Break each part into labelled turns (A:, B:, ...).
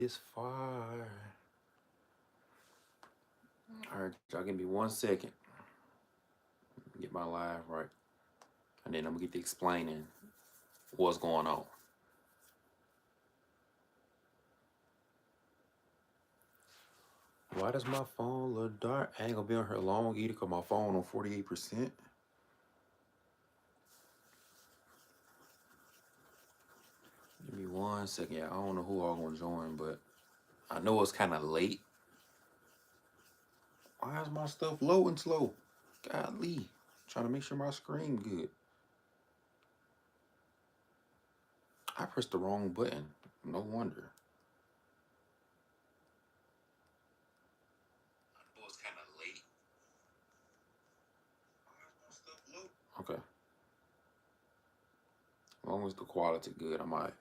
A: This fire. All right, y'all give me 1 second. Get my live right. And then I'm gonna get to explaining what's going on. Why does my phone look dark? I ain't gonna be on here long either because my phone on 48%. Give me 1 second. Yeah, I don't know who all gonna join, but I know it's kind of late. Why is my stuff loading slow? Golly. Trying to make sure my screen good. I pressed the wrong button. No wonder. I know it's kind of late. Why is my stuff low? Okay. As long as the quality good, I might.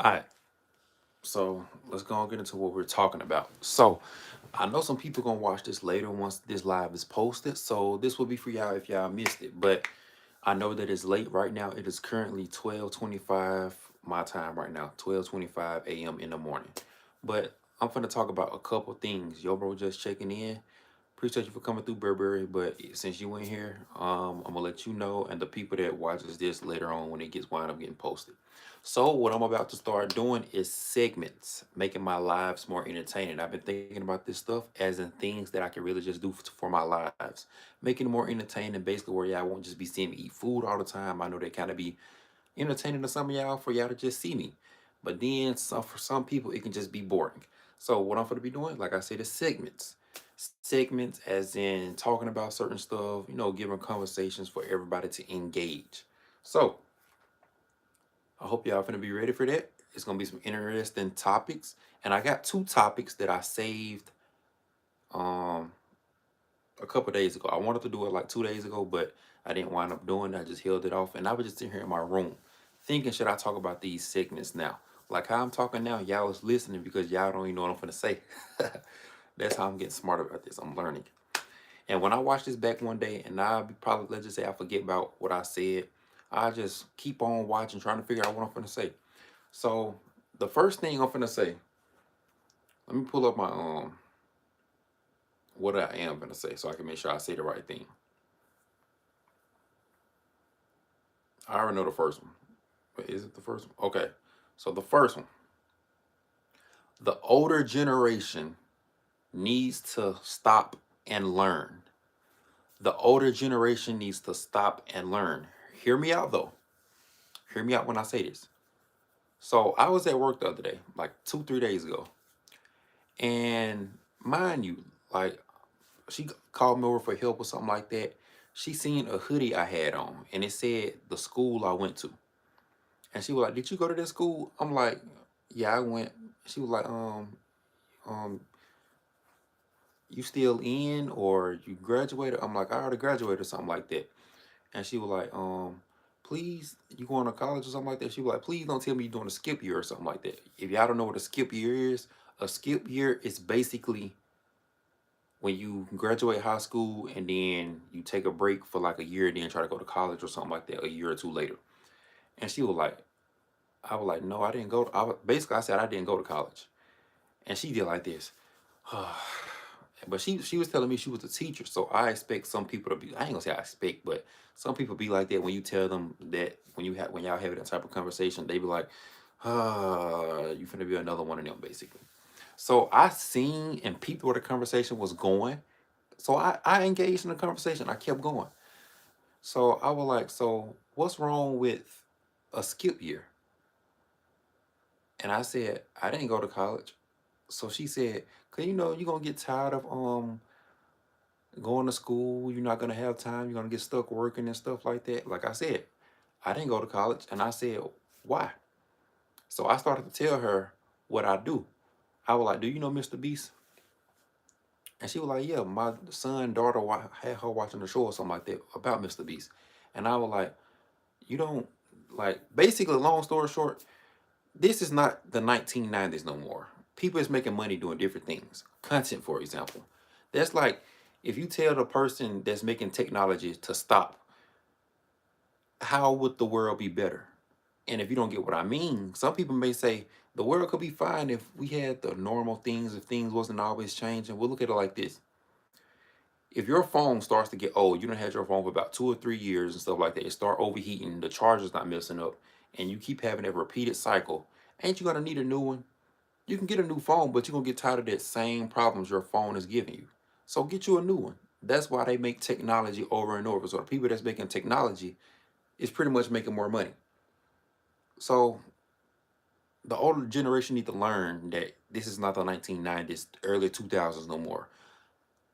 A: All right, so let's go and get into what we're talking about. So I know some people gonna watch this later once this live is posted. So this will be for y'all if y'all missed it. But I know that it's late right now. It is currently 12:25 my time right now, 12:25 a.m. in the morning. But I'm gonna talk about a couple things. Yo, bro, just checking in. Appreciate you for coming through, Burberry. But since you in here, I'm gonna let you know and the people that watches this later on when it gets wind up getting posted. So what I'm about to start doing is segments, making my lives more entertaining. I've been thinking about this stuff as in things that I can really just do for my lives, making it more entertaining. Basically, where y'all won't just be seeing me eat food all the time. I know that kind of be entertaining to some of y'all for y'all to just see me. But then for some people, it can just be boring. So what I'm going to be doing, like I said, is segments. Segments as in talking about certain stuff, giving conversations for everybody to engage. So I hope y'all finna be ready for that. It's gonna be some interesting topics. And I got two topics that I saved um a couple days ago. I wanted to do it like 2 days ago, but I didn't wind up doing it. I just held it off. And I was just sitting here in my room thinking, should I talk about these segments now? Like how I'm talking now, y'all is listening because y'all don't even know what I'm finna say. That's how I'm getting smart about this. I'm learning. And when I watch this back one day, and I'll be probably, let's just say I forget about what I said, I just keep on watching, trying to figure out what I'm finna say. So the first thing I'm finna say, let me pull up my what I am gonna say so I can make sure I say the right thing. I already know the first one. But is it the first one? Okay. So the first one. The older generation needs to stop and learn. The older generation needs to stop and learn. Hear me out though. Hear me out when I say this. So I was at work the other day, like 2, 3 days ago. And mind you, like she called me over for help or something like that. She seen a hoodie I had on and it said the school I went to. And she was like, "Did you go to this school?" I'm like, "Yeah, I went." She was like, um, you still in or you graduated?" I'm like, "I already graduated," or something like that. And she was like, please, you going to college or something like that? She was like, "Please don't tell me you're doing a skip year or something like that." If y'all don't know what a skip year is, a skip year is basically when you graduate high school and then you take a break for like a year, then try to go to college or something like that a year or two later. And she was like, I was like, "No, I didn't go." Basically, I said I didn't go to college. And she did like this. But she was telling me she was a teacher, so I expect some people to be. I ain't gonna say I expect, but some people be like that when you tell them that when y'all have that type of conversation, they be like, you finna be another one of them, basically. So I seen and peeped where the conversation was going. So I engaged in the conversation. I kept going. So I was like, "So what's wrong with a skip year?" And I said, "I didn't go to college." So she said, "Cause you're gonna get tired of going to school, you're not gonna have time, you're gonna get stuck working and stuff like that." Like I said, I didn't go to college. And I said, "Why?" So I started to tell her what I do. I was like, "Do you know Mr. Beast?" And she was like, "Yeah, my son, daughter had her watching the show or something like that about Mr. Beast." And I was like, "You don't." Like basically, long story short, this is not the 1990s no more. People is making money doing different things. Content, for example. That's like if you tell the person that's making technology to stop, how would the world be better? And if you don't get what I mean, some people may say the world could be fine if we had the normal things, if things wasn't always changing. We'll look at it like this. If your phone starts to get old, you done had your phone for about 2 or 3 years and stuff like that, it start overheating, the charger's not messing up, and you keep having a repeated cycle, ain't you gonna need a new one? You can get a new phone, but you're gonna get tired of that same problems your phone is giving you. So get you a new one. That's why they make technology over and over. So the people that's making technology is pretty much making more money. So the older generation need to learn that this is not the 1990s, early 2000s no more.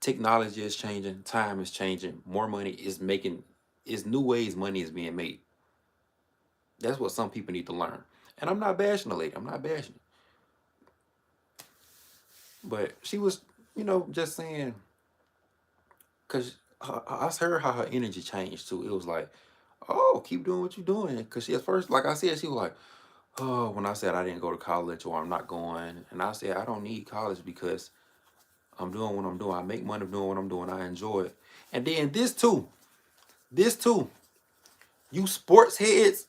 A: Technology is changing, time is changing, more money is making, is new ways money is being made. That's what some people need to learn. And I'm not bashing the lady. I'm not bashing it. But she was, just saying, because I heard how her energy changed too. It was like, oh, keep doing what you're doing. Because she at first, like I said, she was like, oh, when I said I didn't go to college or I'm not going. And I said, I don't need college because I'm doing what I'm doing. I make money doing what I'm doing. I enjoy it. And then this too, you sports heads,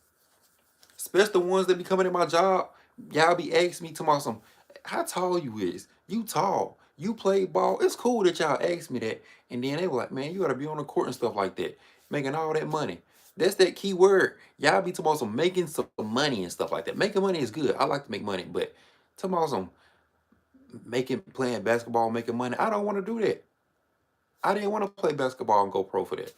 A: especially the ones that be coming in my job, y'all be asking me tomorrow some, how tall you is? You tall. You play ball. It's cool that y'all ask me that. And then they were like, man, you gotta be on the court and stuff like that, making all that money. That's that key word. Y'all be talking about some making some money and stuff like that. Making money is good. I like to make money, but talking about some making playing basketball, making money. I don't want to do that. I didn't want to play basketball and go pro for that.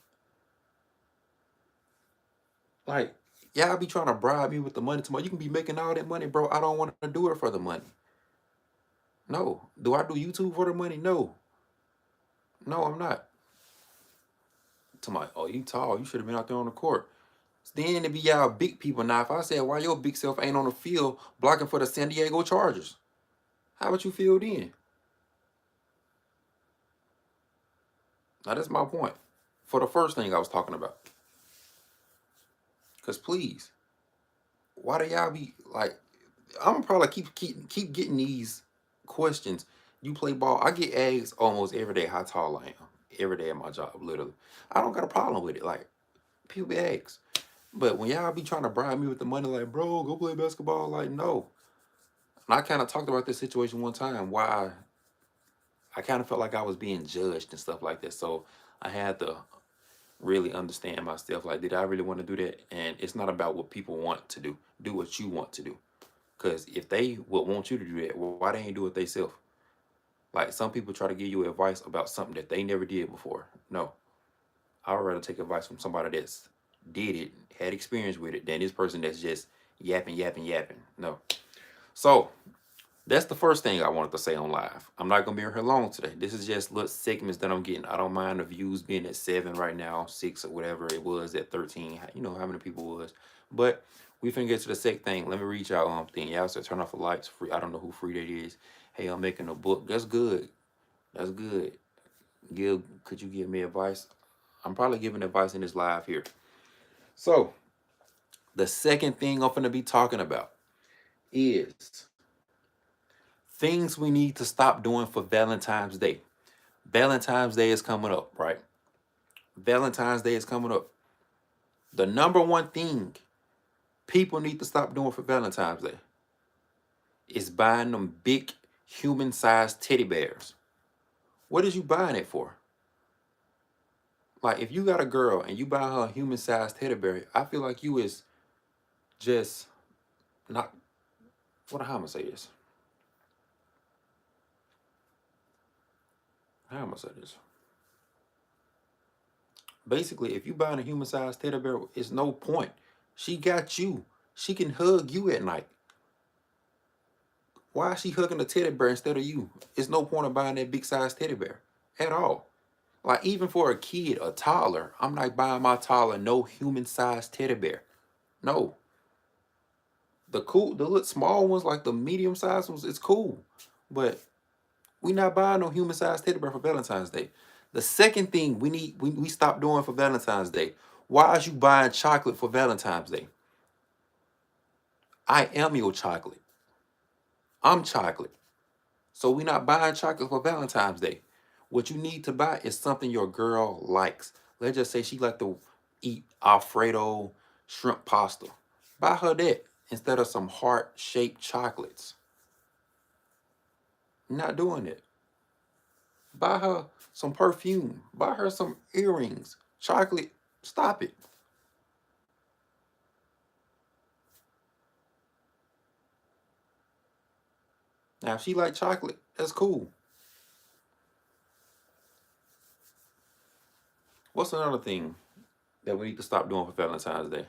A: Like, y'all be trying to bribe me with the money tomorrow. You can be making all that money, bro. I don't want to do it for the money. No. Do I do YouTube for the money? No. No, I'm not. Tomorrow, oh, you tall. You should have been out there on the court. Then it be y'all big people. Now, if I said, why your big self ain't on the field blocking for the San Diego Chargers? How would you feel then? Now, that's my point. For the first thing I was talking about. Because please, why do y'all be like, I'm probably keep getting these questions. You play ball. I get asked almost every day how tall I am. Every day at my job, literally. I don't got a problem with it. Like, people be asked. But when y'all be trying to bribe me with the money, like, bro, go play basketball, like, no. And I kind of talked about this situation one time, why I kind of felt like I was being judged and stuff like that. So I had to really understand myself. Like, did I really want to do that? And it's not about what people want to do. Do what you want to do. Because if they would want you to do that, well, why they ain't do it themselves? Like, some people try to give you advice about something that they never did before. No, I would rather take advice from somebody that's did it, had experience with it, than this person that's just yapping, yapping, yapping. No. So that's the first thing I wanted to say on live. I'm not gonna be here long today. This is just little segments that I'm getting. I don't mind the views being at 7 right now, 6 or whatever it was at 13. You know how many people was. But we finna get to the second thing. Let me read y'all thing. Y'all said turn off the lights. Free. I don't know who free that is. Hey, I'm making a book. That's good. That's good. Could you give me advice? I'm probably giving advice in this live here. So the second thing I'm gonna be talking about is things we need to stop doing for Valentine's Day. Valentine's Day is coming up, right? Valentine's Day is coming up. The number one thing people need to stop doing for Valentine's Day is buying them big human-sized teddy bears. What is you buying it for? Like, if you got a girl and you buy her a human-sized teddy bear, I feel like you is just not, how am I gonna say this? How am I gonna say this? Basically, if you buying a human-sized teddy bear, it's no point. She got you. She can hug you at night. Why is she hugging a teddy bear instead of you? It's no point of buying that big size teddy bear at all. Like, even for a kid, a toddler, I'm not buying my toddler no human sized teddy bear. No. The little small ones, like the medium sized ones, it's cool. But we not buying no human sized teddy bear for Valentine's Day. The second thing we stop doing for Valentine's Day. Why is you buying chocolate for Valentine's Day? I am your chocolate. I'm chocolate. So we're not buying chocolate for Valentine's Day. What you need to buy is something your girl likes. Let's just say she like to eat Alfredo shrimp pasta. Buy her that instead of some heart-shaped chocolates. Not doing it. Buy her some perfume. Buy her some earrings. Chocolate. Stop it. Now, if she like chocolate, that's cool. What's another thing that we need to stop doing for Valentine's Day?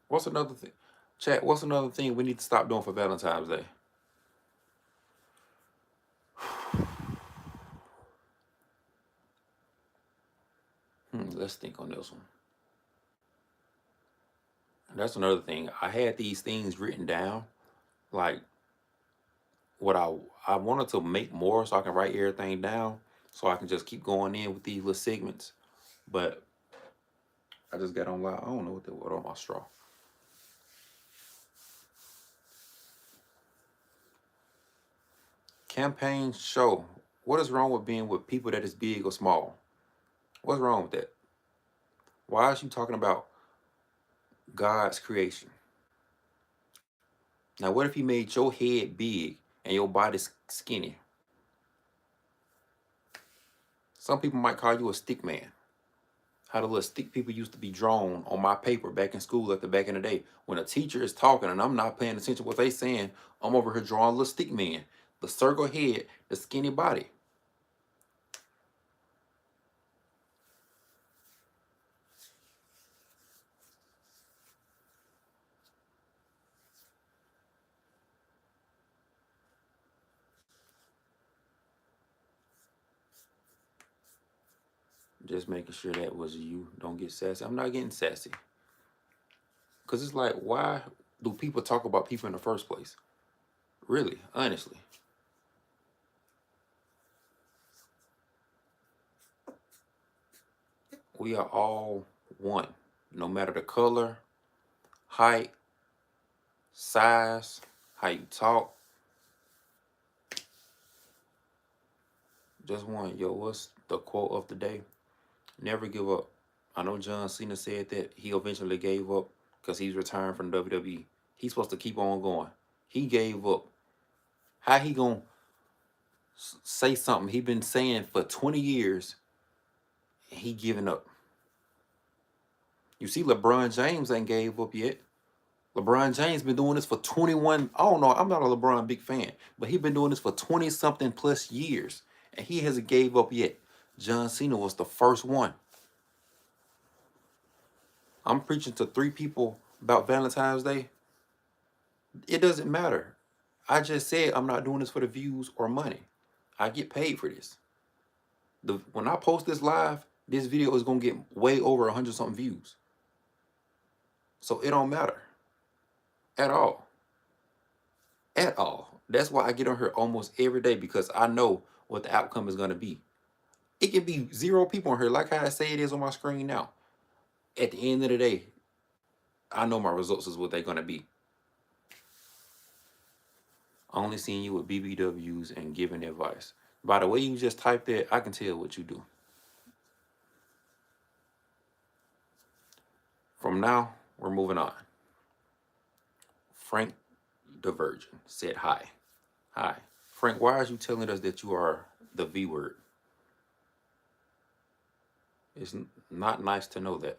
A: What's another thing? Chat, what's another thing we need to stop doing for Valentine's Day? Let's think on this one. That's another thing. I had these things written down, like what I wanted to make more so I can write everything down, so I can just keep going in with these little segments. But I just got on live. I don't know what they were on my straw. Campaign show. What is wrong with being with people that is big or small? What's wrong with that? Why is you talking about God's creation? Now, what if he made your head big and your body skinny? Some people might call you a stick man. How the little stick people used to be drawn on my paper back in school at the back in the day. When a teacher is talking and I'm not paying attention to what they saying, I'm over here drawing a little stick man. The circle head, the skinny body. Just making sure that was you. Don't get sassy. I'm not getting sassy. Because it's like, why do people talk about people in the first place? Really, honestly. We are all one. No matter the color, height, size, how you talk. Just one. Yo, what's the quote of the day? Never give up. I know John Cena said that he eventually gave up because he's retiring from WWE. He's supposed to keep on going. He gave up. How he gonna say something he been saying for 20 years and he giving up? You see, LeBron James ain't gave up yet. LeBron James been doing this for 21. I don't know. I'm not a LeBron big fan, but he been doing this for 20 something plus years, and he hasn't gave up yet. John Cena was the first one. I'm preaching to 3 people about Valentine's Day. It doesn't matter. I just said I'm not doing this for the views or money. I get paid for this. When I post this live, this video is gonna get way over 100 something views. So it don't matter at all. At all. That's why I get on here almost every day, because I know what the outcome is gonna be. It can be 0 people on here, like how I say it is on my screen now. At the end of the day, I know my results is what they're gonna be. Only seeing you with BBWs and giving advice. By the way you just typed that, I can tell what you do. From now, we're moving on. Frank the Virgin said hi. Hi. Frank, why are you telling us that you are the V word? It's not nice to know that.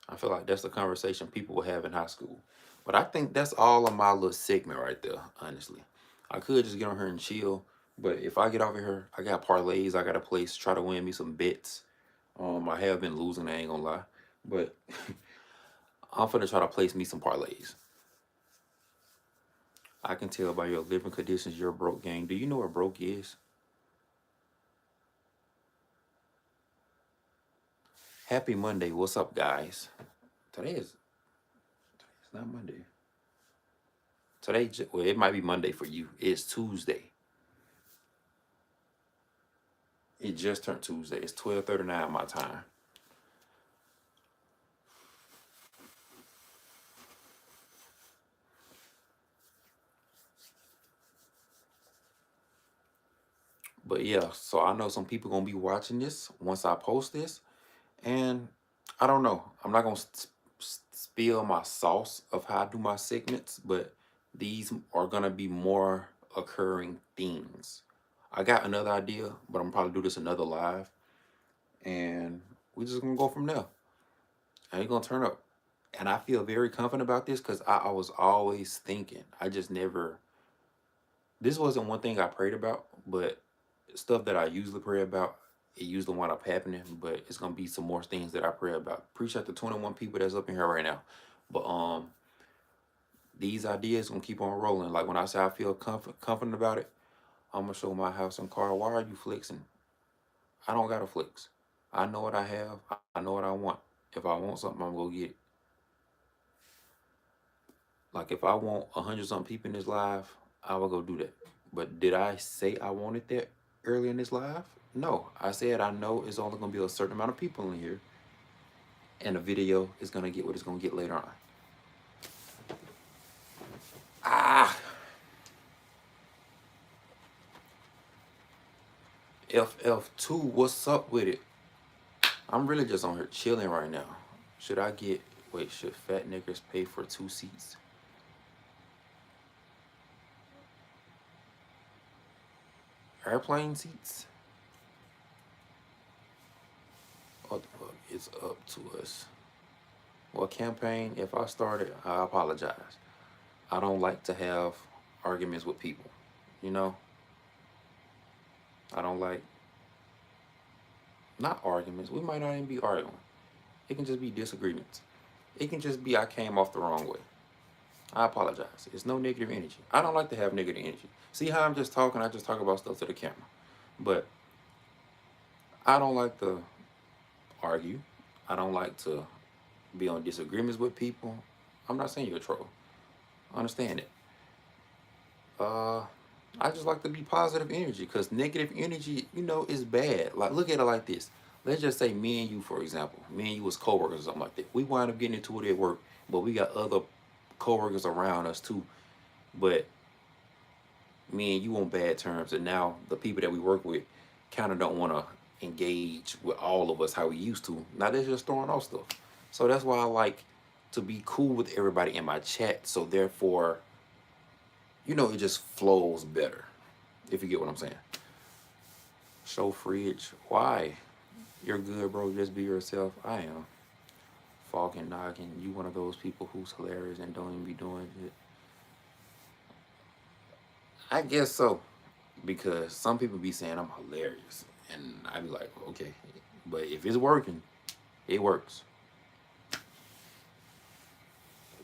A: I feel like that's the conversation people will have in high school. But I think that's all of my little segment right there, honestly. I could just get on here and chill, but if I get over here, I got parlays I gotta place, try to win me some bets. I have been losing, I ain't gonna lie. But I'm finna try to place me some parlays. I can tell by your living conditions you're broke, gang. Do you know what broke is? Happy Monday. What's up, guys? Today's not Monday. Well, it might be Monday for you. It's Tuesday. It just turned Tuesday. It's 12:39 my time. But yeah, so I know some people gonna be watching this once I post this, and I don't know. I'm not gonna spill my sauce of how I do my segments, but these are gonna be more occurring themes. I got another idea, but I'm probably do this another live, and we just gonna go from there. And it's gonna turn up. And I feel very confident about this because I was always thinking. I just never. This wasn't one thing I prayed about, but stuff that I usually pray about, it usually wind up happening. But it's gonna be some more things that I pray about. Appreciate the 21 people that's up in here right now. But these ideas gonna keep on rolling. Like when I say I feel confident about it, I'm gonna show my house and car. Why are you flexing? I don't gotta flex. I know what I have. I know what I want. If I want something, I'm gonna go get it. Like if I want 100 something people in this live, I will go do that. But did I say I wanted that early in this live? No. I said I know it's only gonna be a certain amount of people in here, and the video is gonna get what it's gonna get later on. Ah, FF2, what's up with it? I'm really just on here chilling right now. Should I get, wait, should fat niggas pay for 2 seats? Airplane seats? What the fuck is up to us? Well, campaign, if I started, I apologize. I don't like to have arguments with people. You know, I don't like, not arguments. We might not even be arguing. It can just be disagreements. It can just be I came off the wrong way. I apologize. It's no negative energy. I don't like to have negative energy. See how I'm just talking? I just talk about stuff to the camera. But I don't like to argue. I don't like to be on disagreements with people. I'm not saying you're a troll. I understand it. Uh, I just like to be positive energy because negative energy, is bad. Like, look at it like this. Let's just say me and you, for example, me and you was coworkers or something like that. We wind up getting into it at work, but we got other coworkers around us too. But me and you on bad terms, and now the people that we work with kind of don't want to engage with all of us how we used to. Now they're just throwing off stuff. So that's why I like to be cool with everybody in my chat. So therefore, it just flows better. If you get what I'm saying. Show fridge. Why? You're good, bro. Just be yourself. I am. Falcon Noggin. You one of those people who's hilarious and don't even be doing it. I guess so. Because some people be saying I'm hilarious. And I be like, okay. But if it's working, it works.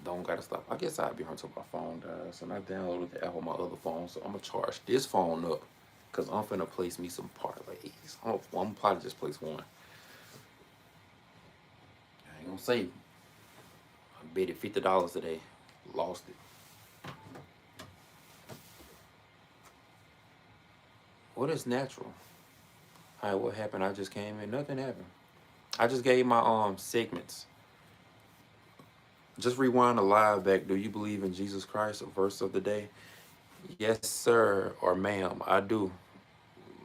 A: Don't gotta stop. I guess I'd be until my phone dies. And I downloaded the app on my other phone. So I'm gonna charge this phone up. Cause I'm finna place me some parlays. I'm gonna probably just place one. I ain't gonna say I bet it $50 today. Lost it. What is natural? Alright, what happened? I just came in. Nothing happened. I just gave my segments. Just rewind the live back. Do you believe in Jesus Christ? A verse of the day. Yes, sir, or ma'am. I do.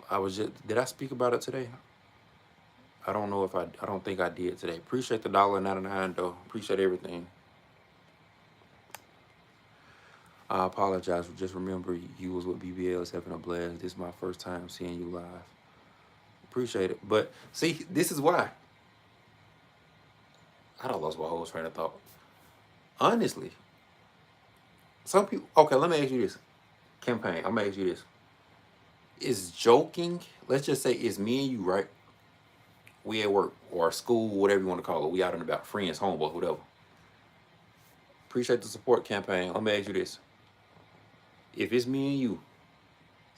A: I was just. Did I speak about it today? I don't know if I. I don't think I did today. Appreciate the $1.99 though. Appreciate everything. I apologize. Just remember, you was with BBLs having a blast. This is my first time seeing you live. Appreciate it. But see, this is why. I don't lost my whole train of thought. Honestly, some people. Okay, let me ask you this. Campaign. I'm gonna ask you this. Is joking? Let's just say it's me and you, right? We at work or school, whatever you want to call it. We out and about, friends, homeboy, whatever. Appreciate the support campaign. Let me ask you this. If it's me and you,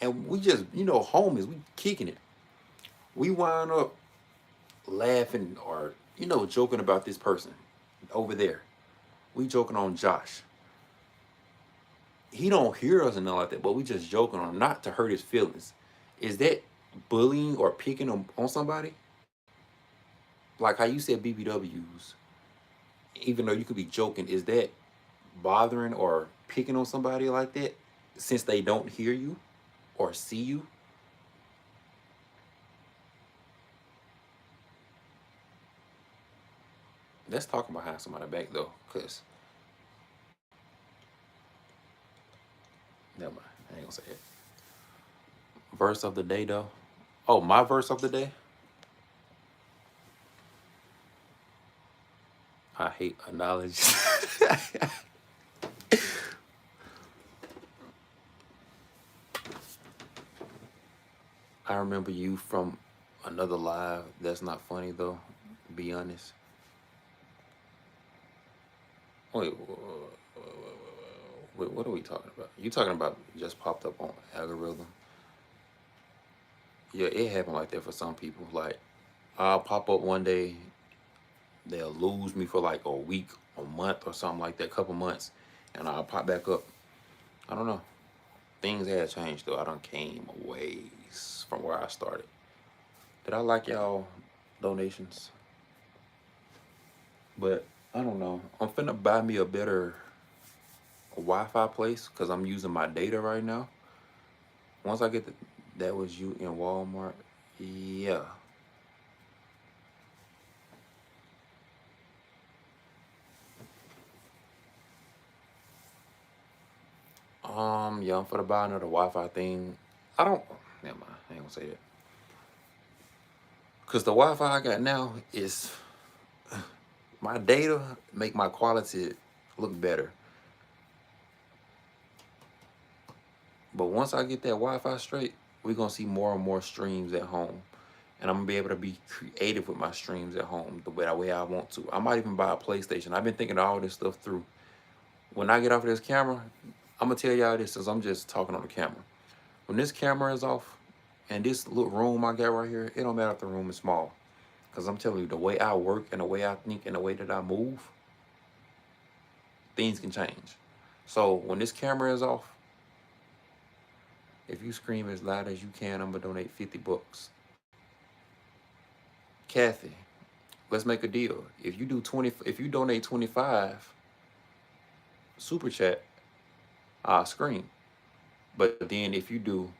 A: and we just, homies, we kicking it. We wind up laughing or, joking about this person over there. We joking on Josh. He don't hear us and nothing like that, but we just joking on him, not to hurt his feelings. Is that bullying or picking on somebody? Like how you said BBWs, even though you could be joking, is that bothering or picking on somebody like that since they don't hear you or see you? Let's talk behind somebody back though, cause never mind. I ain't gonna say it. Verse of the day though. Oh, my verse of the day. I hate analogies. I remember you from another live. That's not funny though. Be honest. Wait, wait, what are we talking about? You talking about just popped up on algorithm? Yeah, it happened like that for some people. Like, I'll pop up one day, they'll lose me for like a week, a month, or something like that, couple months, and I'll pop back up. I don't know. Things have changed though. I done came a ways from where I started. Did I like y'all donations? But I don't know. I'm finna buy me a better Wi-Fi place because I'm using my data right now. Once I get that was you in Walmart. Yeah. Yeah, I'm finna buy another Wi-Fi thing. I don't. Never mind. I ain't gonna say that. Cause the Wi-Fi I got now is my data make my quality look better. But once I get that Wi-Fi straight, we're gonna see more and more streams at home. And I'm gonna be able to be creative with my streams at home the way I want to. I might even buy a PlayStation. I've been thinking all this stuff through. When I get off of this camera, I'm gonna tell y'all this since I'm just talking on the camera. When this camera is off and this little room I got right here, it don't matter if the room is small. Cause I'm telling you, the way I work and the way I think and the way that I move, things can change. So when this camera is off, if you scream as loud as you can, I'm gonna donate 50 bucks. Kathy, let's make a deal. If you donate 25 super chat, I'll scream. But then if you do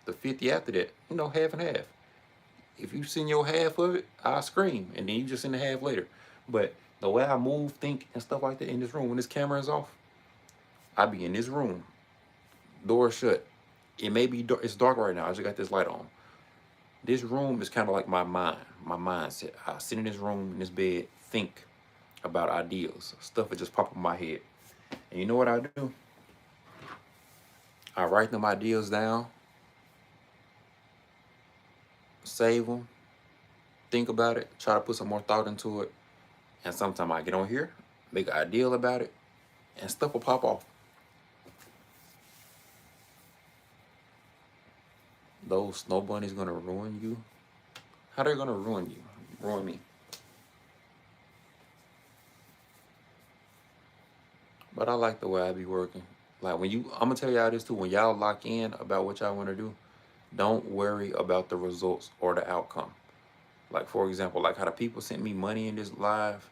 A: the 50 after that, half and half. If you send your half of it, I'll scream. And then you just send the half later. But the way I move, think, and stuff like that in this room, when this camera is off, I be in this room, door shut. It may be dark, it's dark right now. I just got this light on. This room is kind of like my mind, my mindset. I sit in this room, in this bed, think about ideas. Stuff that just pop in my head. And you know what I do? I write them ideas down, save them, think about it, try to put some more thought into it. And sometimes I get on here, make an ideal about it, and stuff will pop off. Those snow bunnies gonna ruin you. How they gonna ruin you? Ruin me. But I like the way I be working. Like I'm gonna tell y'all this too. When y'all lock in about what y'all want to do, don't worry about the results or the outcome. Like for example, like how the people sent me money in this live.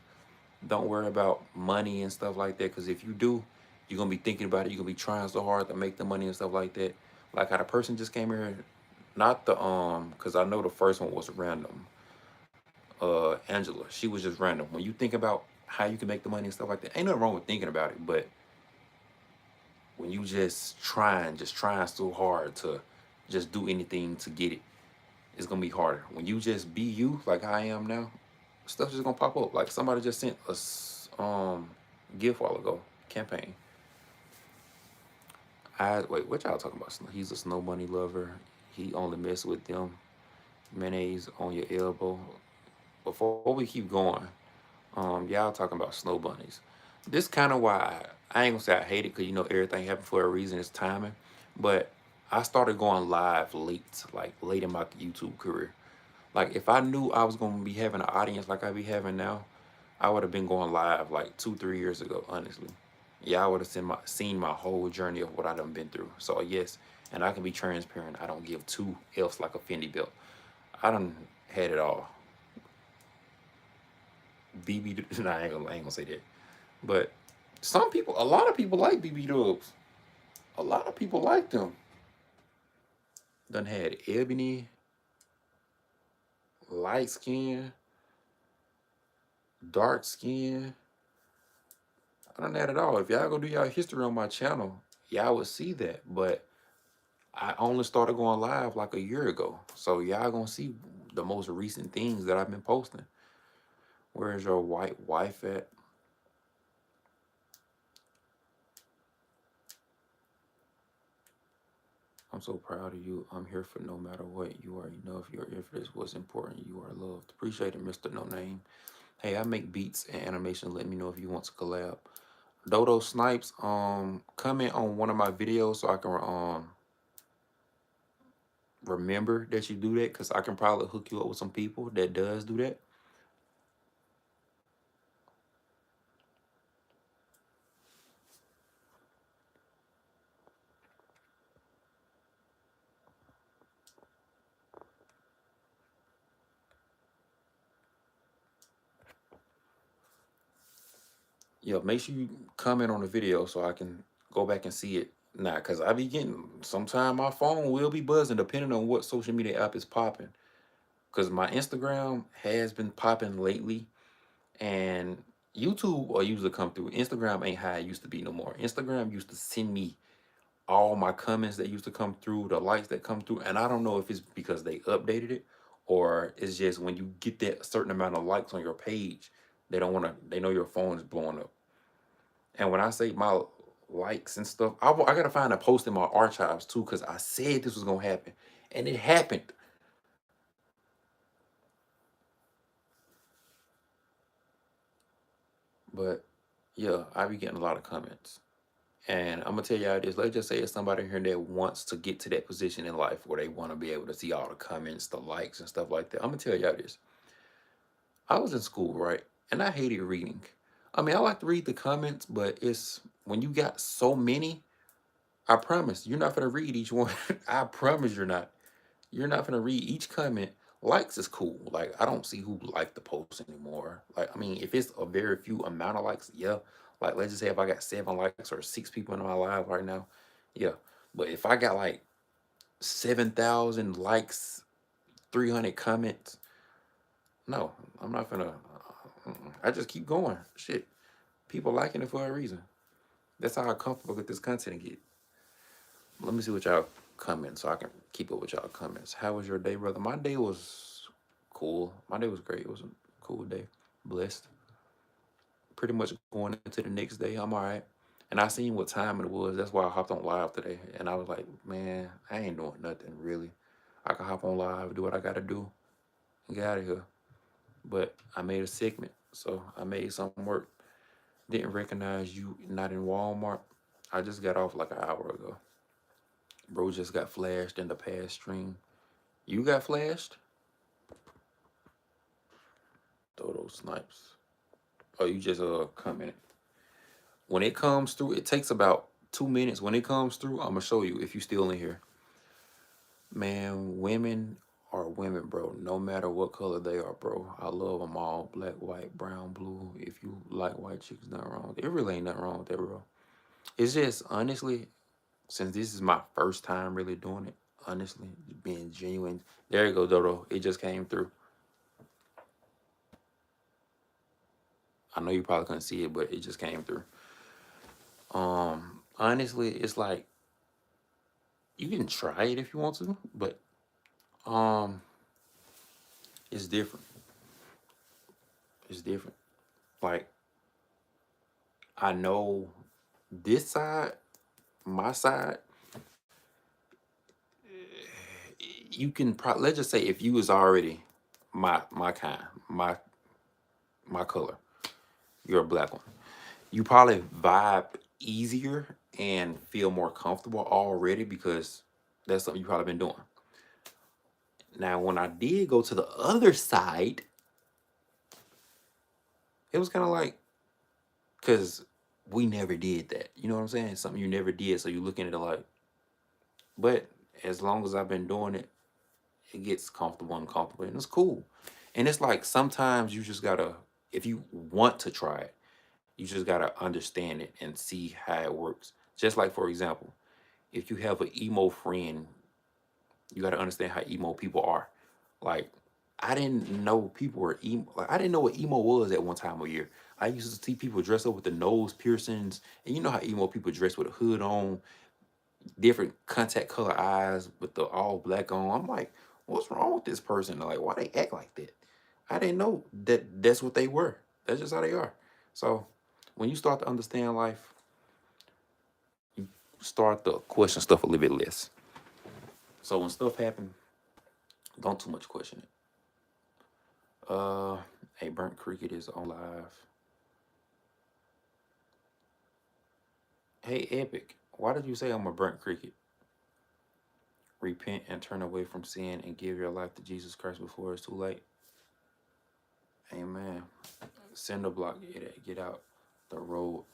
A: Don't worry about money and stuff like that. Cause if you do, you're gonna be thinking about it. You're gonna be trying so hard to make the money and stuff like that. Like how the person just came here, not the cause I know the first one was random. Angela, she was just random. When you think about how you can make the money and stuff like that, ain't nothing wrong with thinking about it. But when you just trying so hard to just do anything to get it, it's gonna be harder. When you just be you, like I am now, stuff just gonna pop up. Like somebody just sent us gift while ago, campaign. I wait, what y'all talking about? He's a snow bunny lover. He only mess with them. Mayonnaise on your elbow. Before we keep going, y'all talking about snow bunnies. This kind of why I ain't gonna say I hate it because everything happened for a reason. It's timing, but I started going live late, like late in my YouTube career. Like if I knew I was gonna be having an audience like I be having now, I would have been going live like 2, 3 years ago. Honestly, yeah, I would have seen my whole journey of what I done been through. So yes, and I can be transparent. I don't give two F's like a Fendi belt. I done had it all. BB, nah, I ain't gonna say that. But a lot of people like BB dubs. A lot of people like them. Done had ebony, light skin, dark skin. I don't at all. If y'all go do y'all history on my channel, y'all would see that. But I only started going live like a year ago. So y'all gonna see the most recent things that I've been posting. Where is your white wife at? I'm so proud of you. I'm here for no matter what. You are enough. Your effort is what's important. You are loved. Appreciate it, Mr. No Name. Hey, I make beats and animation. Let me know if you want to collab. Dodo Snipes, comment on one of my videos so I can remember that you do that, because I can probably hook you up with some people that does do that. Yeah, make sure you comment on the video so I can go back and see it. Nah, because I be getting, sometime my phone will be buzzing depending on what social media app is popping. Because my Instagram has been popping lately, and YouTube will usually come through. Instagram ain't how it used to be no more. Instagram used to send me all my comments that used to come through, the likes that come through, and I don't know if it's because they updated it or it's just when you get that certain amount of likes on your page, they don't want to, they know your phone is blowing up. And when I say my likes and stuff, I gotta find a post in my archives too, because I said this was gonna happen, and it happened. But yeah, I be getting a lot of comments. And I'm gonna tell y'all this. Let's just say it's somebody here that wants to get to that position in life where they want to be able to see all the comments, the likes, and stuff like that. I'm gonna tell y'all this. I was in school, right? And I hated reading. I mean, I like to read the comments, but it's when you got so many, I promise you're not gonna read each one. I promise you're not. You're not gonna read each comment. Likes is cool. Like, I don't see who like the post anymore. Like, I mean, if it's a very few amount of likes, yeah. Like, let's just say if I got 7 likes or 6 people in my live right now, yeah. But if I got like 7,000 likes, 300 comments, no, I'm not gonna. I just keep going. Shit, people liking it for a reason. That's how comfortable with this content get. Let me see what y'all comment so I can keep up with y'all comments. How was your day, brother? My day was cool. My day was great. It was a cool day. Blessed. Pretty much going into the next day. I'm all right. And I seen what time it was. That's why I hopped on live today. And I was like, man, I ain't doing nothing really. I can hop on live, do what I gotta do, and get out of here. But I made a segment, so I made something work. Didn't recognize you not in Walmart. I just got off like an hour ago. Bro just got flashed in the past stream. You got flashed? Dodo Snipes. Oh, you just comment. When it comes through, it takes about 2 minutes. When it comes through, I'm gonna show you if you still in here. Man, women are women, bro. No matter what color they are, bro. I love them all. Black, white, brown, blue. If you like white chicks, nothing wrong. It really ain't nothing wrong with that, bro. It's just honestly, since this is my first time really doing it, honestly, being genuine. There you go, Dodo. It just came through. I know you probably couldn't see it, but it just came through. Honestly, it's like you can try it if you want to, but um, it's different. It's different. Like, I know this side, my side, you can probably, let's just say if you was already my kind, my color, you're a black one, you probably vibe easier and feel more comfortable already because that's something you probably been doing. Now, when I did go to the other side, it was kind of like, because we never did that. You know what I'm saying? Something you never did. So you looking at it like, but as long as I've been doing it, it gets comfortable and comfortable, and it's cool. And it's like sometimes you just gotta, if you want to try it, you just gotta understand it and see how it works. Just like, for example, if you have an emo friend, you gotta understand how emo people are. Like, I didn't know people were emo. Like, I didn't know what emo was at one time of year. I used to see people dress up with the nose piercings, and you know how emo people dress with a hood on, different contact color eyes with the all black on. I'm like, what's wrong with this person? Like, why they act like that? I didn't know that that's what they were. That's just how they are. So when you start to understand life, you start to question stuff a little bit less. So when stuff happen, don't too much question it. Uh, hey, Burnt Cricket is on live. Hey, Epic, why did you say I'm a burnt cricket? Repent and turn away from sin and give your life to Jesus Christ before it's too late. Amen. Cinder block, get out the road.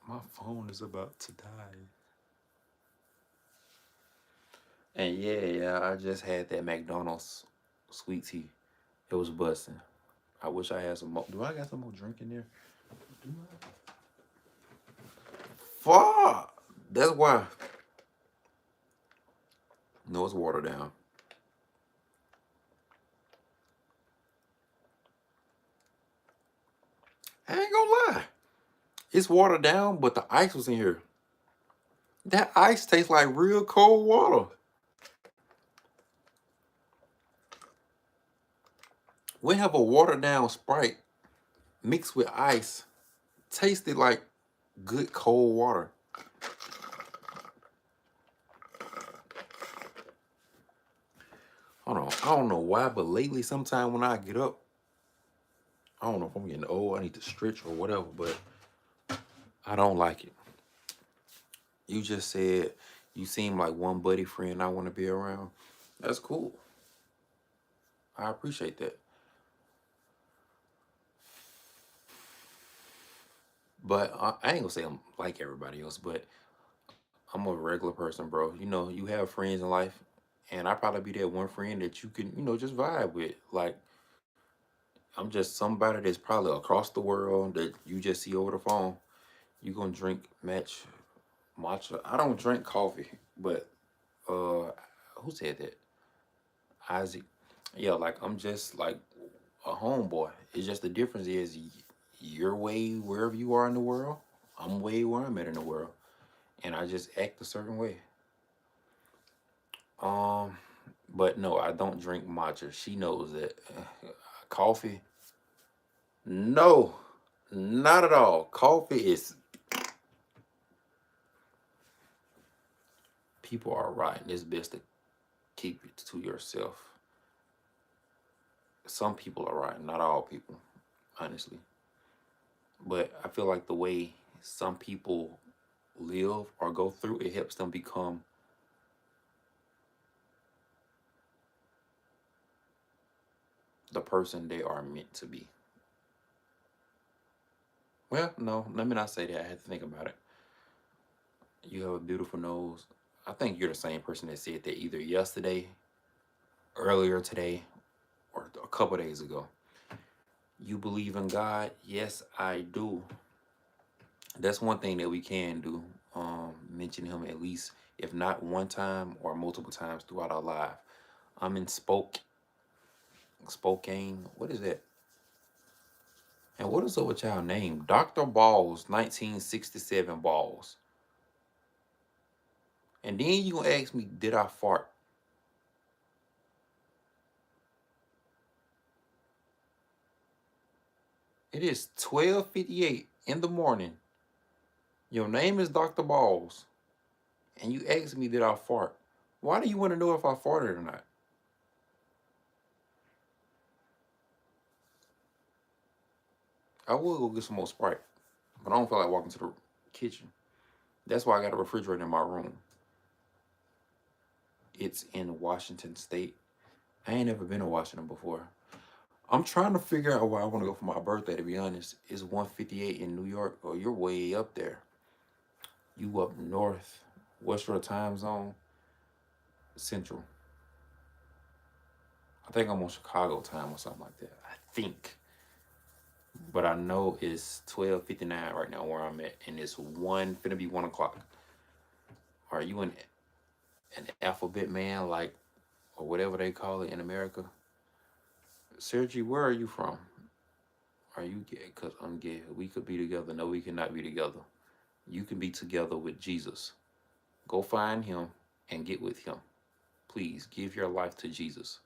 A: My phone is about to die. And yeah, I just had that McDonald's sweet tea. It was busting. I wish I had some more. Do I got some more drink in there? Do I? Fuck! That's why. No, it's watered down. I ain't gonna lie. It's watered down, but the ice was in here. That ice tastes like real cold water. We have a watered down Sprite mixed with ice, tasted like good cold water. Hold on, I don't know why, but lately, sometime when I get up, I don't know if I'm getting old, I need to stretch or whatever, but I don't like it. You just said you seem like one buddy friend I want to be around. That's cool. I appreciate that. But I ain't gonna say I'm like everybody else, but I'm a regular person, bro. You know, you have friends in life, and I probably be that one friend that you can, just vibe with. Like, I'm just somebody that's probably across the world that you just see over the phone. You gonna drink matcha. I don't drink coffee, but who said that? Isaac. Yeah, like I'm just like a homeboy. It's just the difference is you're way wherever you are in the world. I'm way where I'm at in the world, and I just act a certain way. Um, but no, I don't drink matcha. She knows that. Coffee? No, not at all. Coffee is people are right. It's best to keep it to yourself. Some people are right, not all people, honestly. But I feel like the way some people live or go through, it helps them become the person they are meant to be. Well, no, let me not say that. I had to think about it. You have a beautiful nose. I think you're the same person that said that either yesterday, earlier today, or a couple days ago. You believe in God? Yes, I do. That's one thing that we can do. Mention him at least, if not one time or multiple times throughout our life. I'm in Spokane. What is that? And what is up with y'all name? Dr. Balls, 1967 Balls. And then you gonna ask me, did I fart? It is 12:58 in the morning. Your name is Dr. Balls. And you ask me, did I fart? Why do you want to know if I farted or not? I will go get some more Sprite, but I don't feel like walking to the kitchen. That's why I got a refrigerator in my room. It's in Washington State. I ain't never been to Washington before. I'm trying to figure out where I want to go for my birthday, to be honest. It's 1:58 in New York. Oh, you're way up there. You up north. What's your time zone? Central. I think I'm on Chicago time or something like that. I think. But I know it's 12:59 right now where I'm at. And it's finna be 1 o'clock. Are you in an alphabet man, like, or whatever they call it in America. Sergi, where are you from? Are you gay? Because I'm gay. We could be together. No, we cannot be together. You can be together with Jesus. Go find him and get with him. Please give your life to Jesus.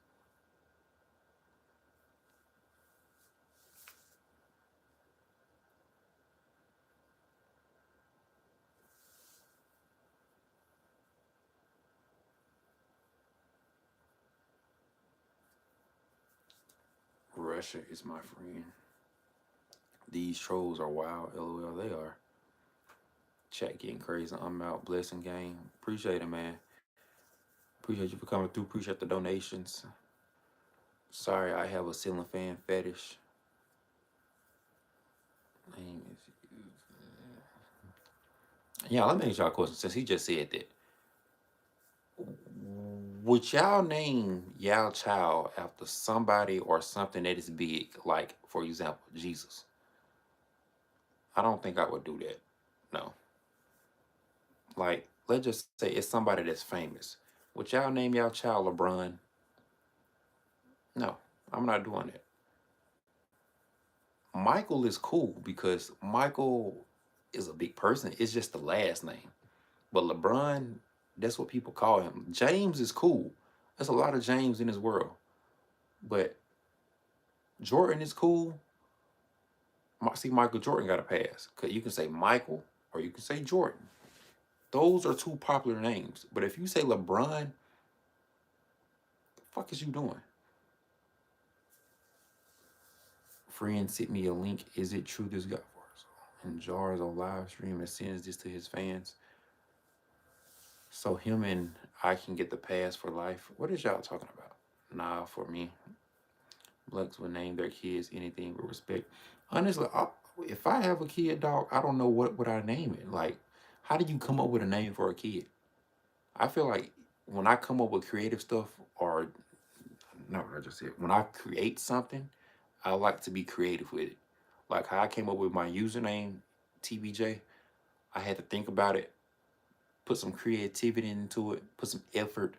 A: Russia is my friend. These trolls are wild. LOL, they are. Chat getting crazy. I'm out. Blessing game. Appreciate it, man. Appreciate you for coming through. Appreciate the donations. Sorry, I have a ceiling fan fetish. Yeah, let me ask y'all a question. Since he just said that, would y'all name y'all child after somebody or something that is big? Like, for example, Jesus. I don't think I would do that. No. Like, let's just say it's somebody that's famous. Would y'all name y'all child LeBron? No, I'm not doing that. Michael is cool because Michael is a big person. It's just the last name. But LeBron, that's what people call him. James is cool. There's a lot of James in this world. But Jordan is cool. See, Michael Jordan got a pass. Cause you can say Michael or you can say Jordan. Those are two popular names. But if you say LeBron, the fuck is you doing? Friend sent me a link. Is it true this guy and Jars on live stream and sends this to his fans? So him and I can get the pass for life. What is y'all talking about? Nah, for me. Blacks would name their kids anything with respect. Honestly, if I have a kid, dog, I don't know what would I name it. Like, how do you come up with a name for a kid? I feel like when I come up with creative stuff, or no, I just said when I create something, I like to be creative with it. Like how I came up with my username, TBJ. I had to think about it, put some creativity into it, put some effort.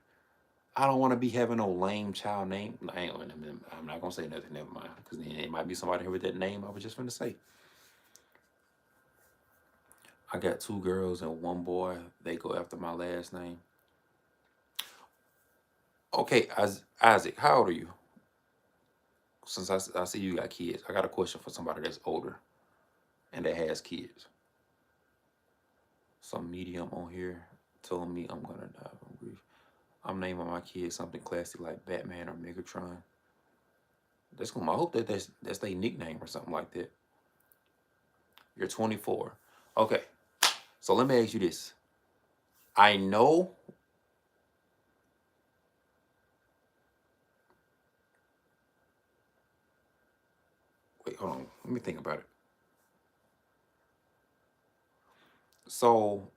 A: I don't want to be having no lame child name. I'm not gonna say nothing. Never mind, because then it might be somebody here with that name I was just gonna say. I got two girls and one boy. They go after my last name. Okay, Isaac, how old are you? Since I see you got kids, I got a question for somebody that's older and that has kids. Some medium on here told me I'm gonna die from grief. I'm naming my kids something classic like Batman or Megatron. That's cool. I hope that's their nickname or something like that. You're 24. Okay, so let me ask you this. I know. Wait, hold on. Let me think about it. So,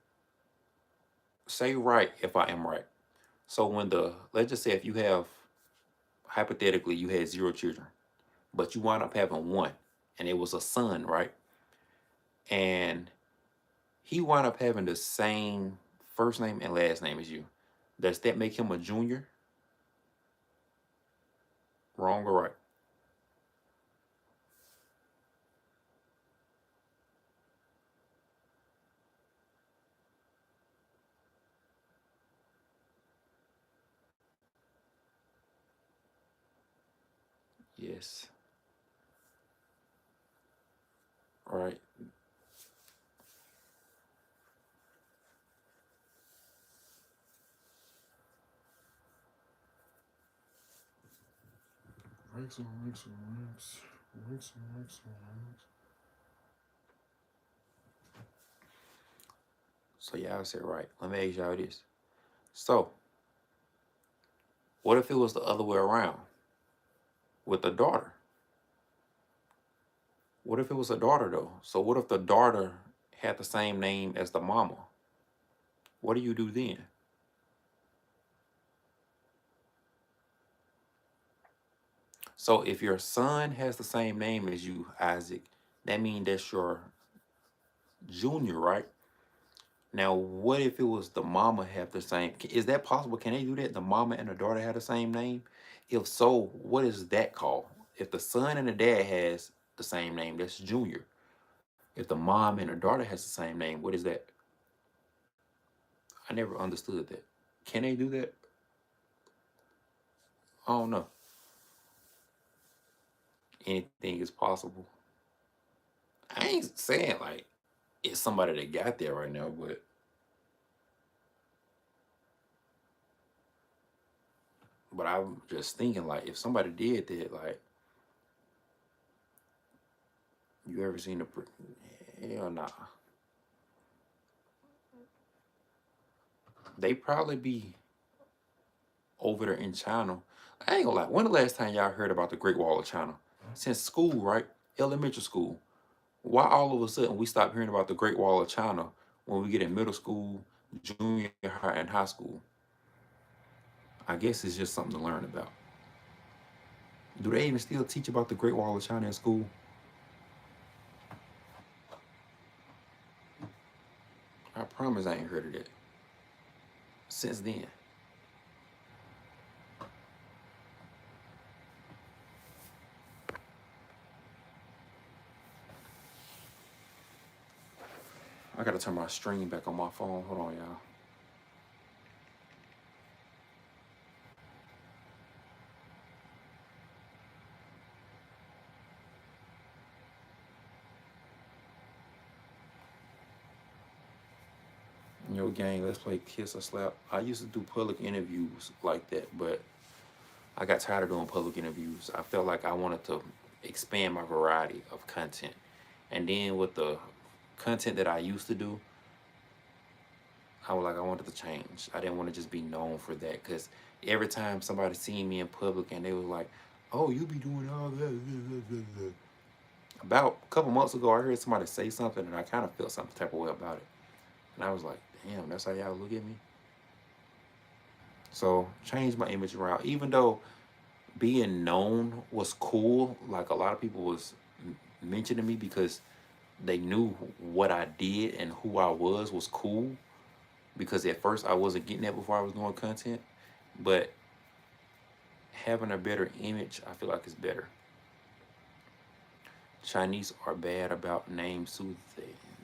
A: say right if I am right. So when let's just say if you have hypothetically you had zero children, but you wind up having one, and it was a son, right? And he wound up having the same first name and last name as you. Does that make him a junior? Wrong or right? Yes. Right. Ranks. So y'all said right. Let me ask y'all this. So what if it was the other way around with the daughter? What if it was a daughter though? So what if the daughter had the same name as the mama? What do you do then? So if your son has the same name as you, Isaac, that means that's your junior, right? Now, what if it was the mama have the same? Is that possible? Can they do that? The mama and the daughter have the same name? If so, what is that called? If the son and the dad has the same name, that's Junior. If the mom and the daughter has the same name, what is that? I never understood that. Can they do that? I don't know. Anything is possible. I ain't saying like it's somebody that got there right now, but I'm just thinking like if somebody did that, like you ever seen hell nah. They probably be over there in China. I ain't gonna lie. When the last time y'all heard about the Great Wall of China? Since school, right? Elementary school. Why all of a sudden we stop hearing about the Great Wall of China when we get in middle school, junior high, and high school? I guess it's just something to learn about. Do they even still teach about the Great Wall of China in school? I promise I ain't heard of that since then. I gotta turn my stream back on my phone. Hold on, y'all. Yo, gang, let's play Kiss or Slap. I used to do public interviews like that, but I got tired of doing public interviews. I felt like I wanted to expand my variety of content. And then with the content that I used to do, I was like, I wanted to change. I didn't want to just be known for that because every time somebody seen me in public and they was like, oh, you be doing all that. About a couple months ago, I heard somebody say something and I kind of felt some type of way about it. And I was like, damn, that's how y'all look at me. So change my image around. Even though being known was cool, like a lot of people was mentioning me because they knew what I did and who I was cool. Because at first I wasn't getting that before I was doing content. But having a better image, I feel like is better. Chinese are bad about name soothing.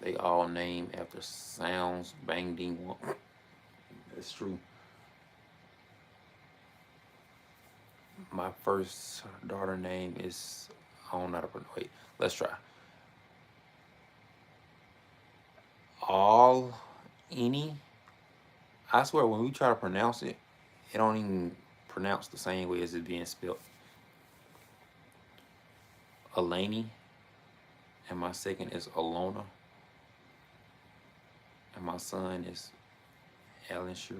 A: They all name after sounds, bang ding. That's true. My first daughter name is I don't know how to pronounce. Wait, let's try. All any. I swear when we try to pronounce it, it don't even pronounce the same way as it's being spelled. Alani, and my second is Alona, and my son is Alan Shiro.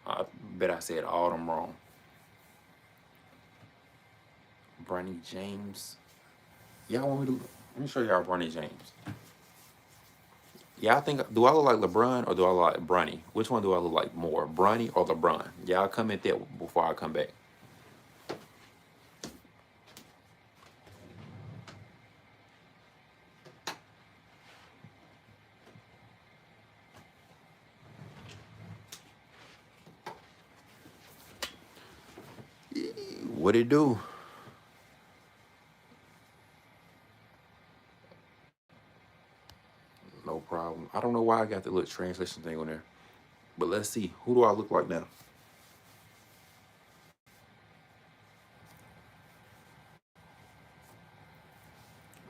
A: I bet I said all them wrong. Bronny James. Y'all want me to? Let me show y'all Bronny James. Y'all think do I look like LeBron or do I look like Bronny? Which one do I look like more, Bronny or LeBron? Y'all comment that before I come back. What it do? No problem. I don't know why I got the little translation thing on there, but let's see. Who do I look like now?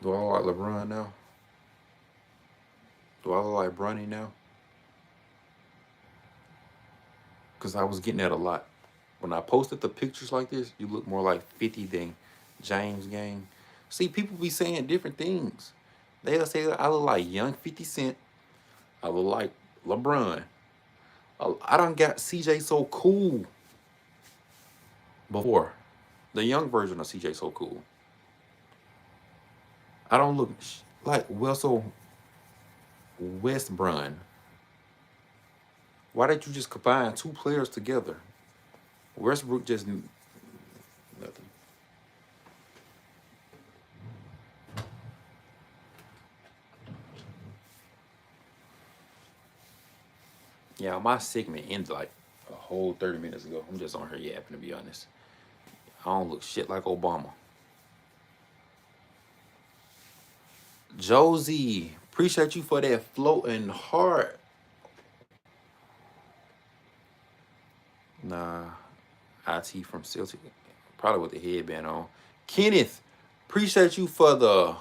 A: Do I look like LeBron now? Do I look like Bronny now? Because I was getting that a lot. When I posted the pictures like this, you look more like 50 than James Gang. See, people be saying different things. They'll say I look like young 50 Cent. I look like LeBron. I done got CJ So Cool before. The young version of CJ So Cool. I don't look like Russell Westbrun. Why did you just combine two players together? Westbrook just nothing. Yeah, my segment ended like a whole 30 minutes ago. I'm just on here yapping, to be honest. I don't look shit like Obama. Josie, appreciate you for that floating heart. Nah, IT from Celtic, probably with the headband on. Kenneth, appreciate you for the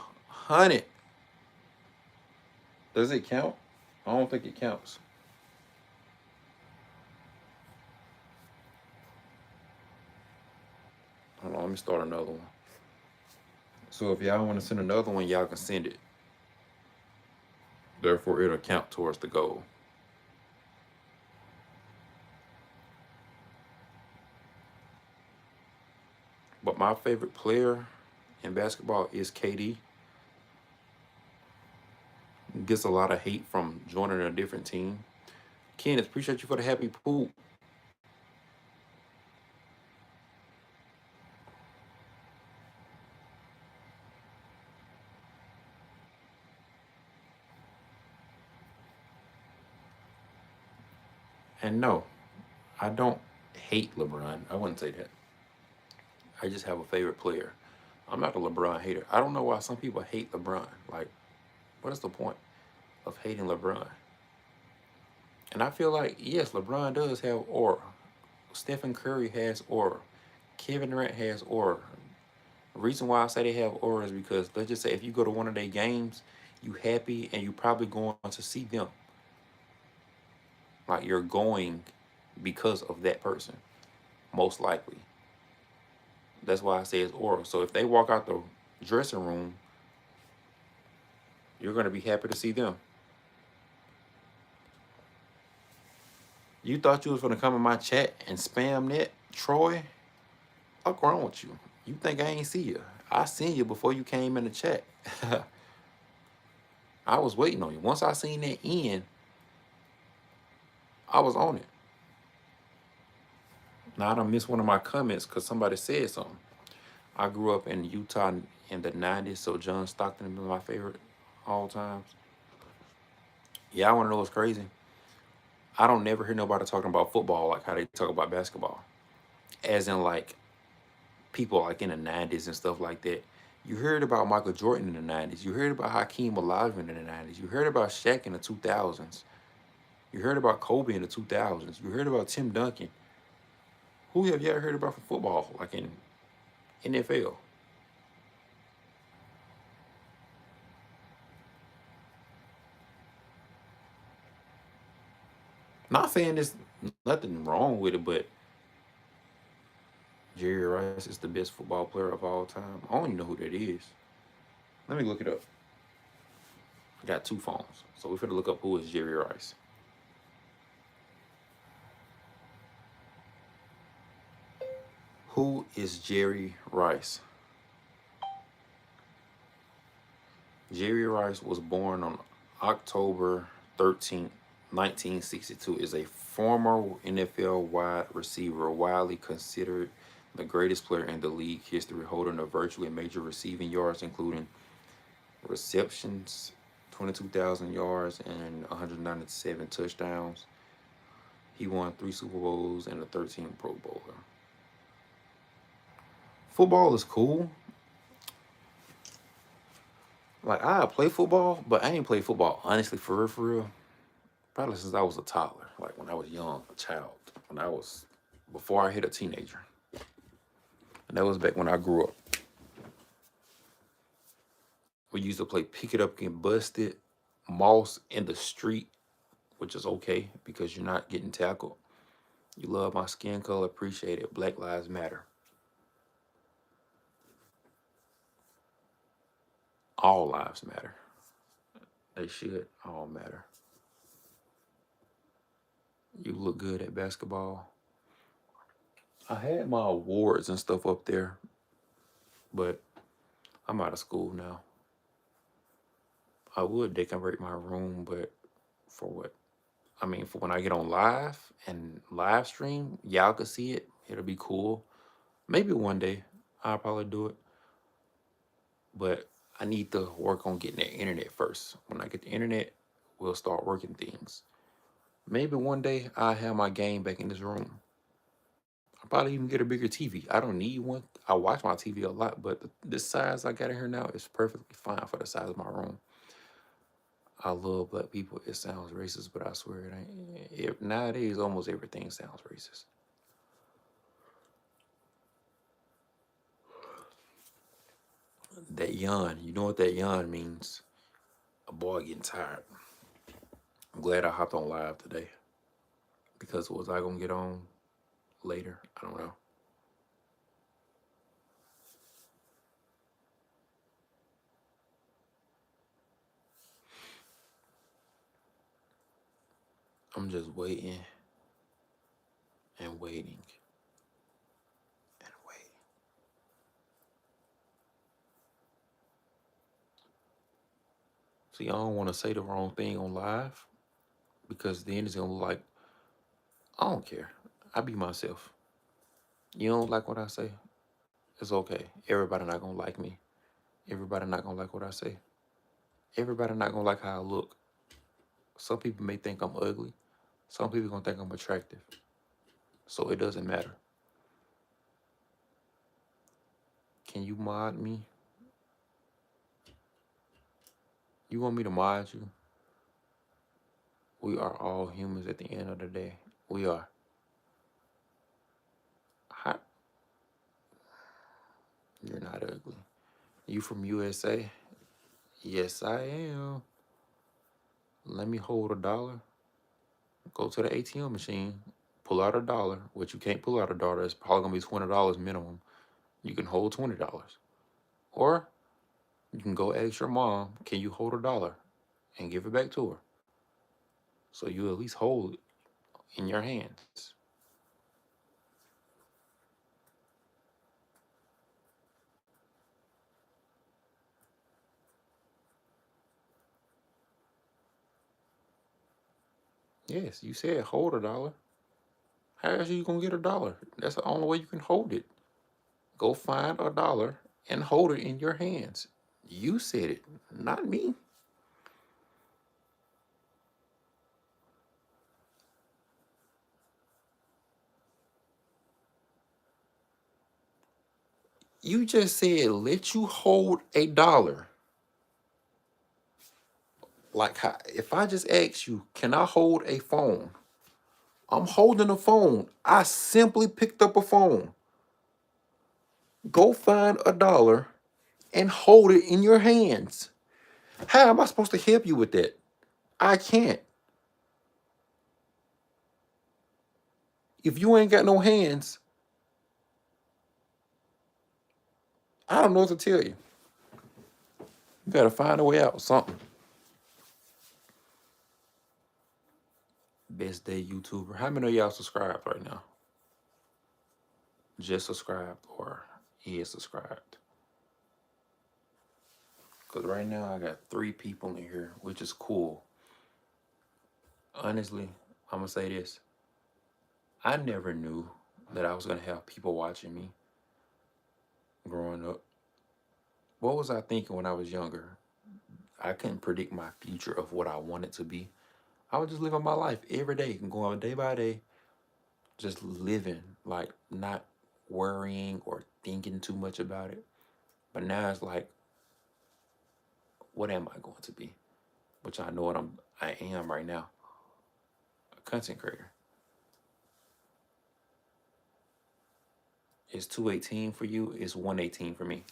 A: 100. Does it count? I don't think it counts. Hold on, let me start another one. So if y'all want to send another one, y'all can send it. Therefore, it'll count towards the goal. But my favorite player in basketball is KD. Gets a lot of hate from joining a different team. Kenneth, appreciate you for the happy poop. And no, I don't hate LeBron. I wouldn't say that. I just have a favorite player. I'm not a LeBron hater. I don't know why some people hate LeBron. Like, what is the point of hating LeBron? And I feel like, yes, LeBron does have aura. Stephen Curry has aura. Kevin Durant has aura. The reason why I say they have aura is because let's just say if you go to one of their games, you happy and you probably going to see them. Like you're going because of that person, most likely. That's why I say it's aura. So if they walk out the dressing room, you're gonna be happy to see them. You thought you was gonna come in my chat and spam that, Troy? What's wrong with you? You think I ain't see you? I seen you before you came in the chat. I was waiting on you. Once I seen that end, I was on it. Now I don't miss one of my comments because somebody said something. I grew up in Utah in the 90s, so John Stockton was my favorite all times. Yeah, I want to know what's crazy. I don't never hear nobody talking about football like how they talk about basketball. As in like people like in the 90s and stuff like that. You heard about Michael Jordan in the 90s. You heard about Hakeem Olajuwon in the 90s. You heard about Shaq in the 2000s. You heard about Kobe in the 2000s. You heard about Tim Duncan. Who have you ever heard about from football, like in NFL? Not saying there's nothing wrong with it, but Jerry Rice is the best football player of all time. I don't even know who that is. Let me look it up. I got two phones, so we're gonna look up who is Jerry Rice. Who is Jerry Rice? Jerry Rice was born on October 13th, 1962. Is a former NFL wide receiver, widely considered the greatest player in the league history, holding a virtually major receiving yards, including receptions, 22,000 yards, and 197 touchdowns. He won 3 Super Bowls and a 13th Pro Bowler. Football is cool. Like I play football, but I ain't play football honestly for real, for real. Probably since I was a toddler, like when I was young, a child, when I was before I hit a teenager, and that was back when I grew up. We used to play pick it up, get busted, moss in the street, which is okay because you're not getting tackled. You love my skin color, appreciate it. Black Lives Matter. All lives matter. They should all matter. You look good at basketball. I had my awards and stuff up there, but I'm out of school now. I would decorate my room, but for what? I mean, for when I get on live and live stream, y'all can see it. It'll be cool. Maybe one day I'll probably do it, but I need to work on getting the internet first. When I get the internet, we'll start working things. Maybe one day I'll have my game back in this room. I'll probably even get a bigger TV. I don't need one. I watch my TV a lot, but the size I got in here now is perfectly fine for the size of my room. I love black people. It sounds racist, but I swear it ain't. Nowadays, almost everything sounds racist. That yawn, you know what that yawn means? A boy getting tired. I'm glad I hopped on live today because was I gonna get on later? I don't know. I'm just waiting and waiting and waiting. See, I don't want to say the wrong thing on live because then it's gonna look like I don't care. I be myself. You don't like what I say? It's okay. Everybody not gonna like me. Everybody not gonna like what I say. Everybody not gonna like how I look. Some people may think I'm ugly. Some people gonna think I'm attractive. So it doesn't matter. Can you mod me? You want me to mod you? We are all humans at the end of the day. We are. Hi- You're not ugly. You from USA? Yes, I am. Let me hold $1. Go to the ATM machine. Pull out $1. What you can't pull out $1 is probably gonna be $20 minimum. You can hold $20. Or you can go ask your mom, can you hold $1? And give it back to her. So you at least hold it in your hands. Yes, you said hold $1. How else are you gonna get $1? That's the only way you can hold it. Go find $1 and hold it in your hands. You said it, not me. You just said let you hold $1. Like if I just ask you, can I hold a phone? I'm holding a phone. I simply picked up a phone. Go find $1 and hold it in your hands. How am I supposed to help you with that? I can't. If you ain't got no hands, I don't know what to tell you. You gotta find a way out, something. Best day YouTuber. How many of y'all subscribed right now? Just subscribed or is subscribed? Because right now I got 3 people in here, which is cool. Honestly, I'm gonna say this. I never knew that I was gonna have people watching me growing up. What was I thinking when I was younger? I couldn't predict my future of what I wanted to be. I was just living my life every day, going day by day, just living, like not worrying or thinking too much about it. But now it's like, what am I going to be? Which I know what I am right now, a content creator. It's 218 for you, it's 118 for me.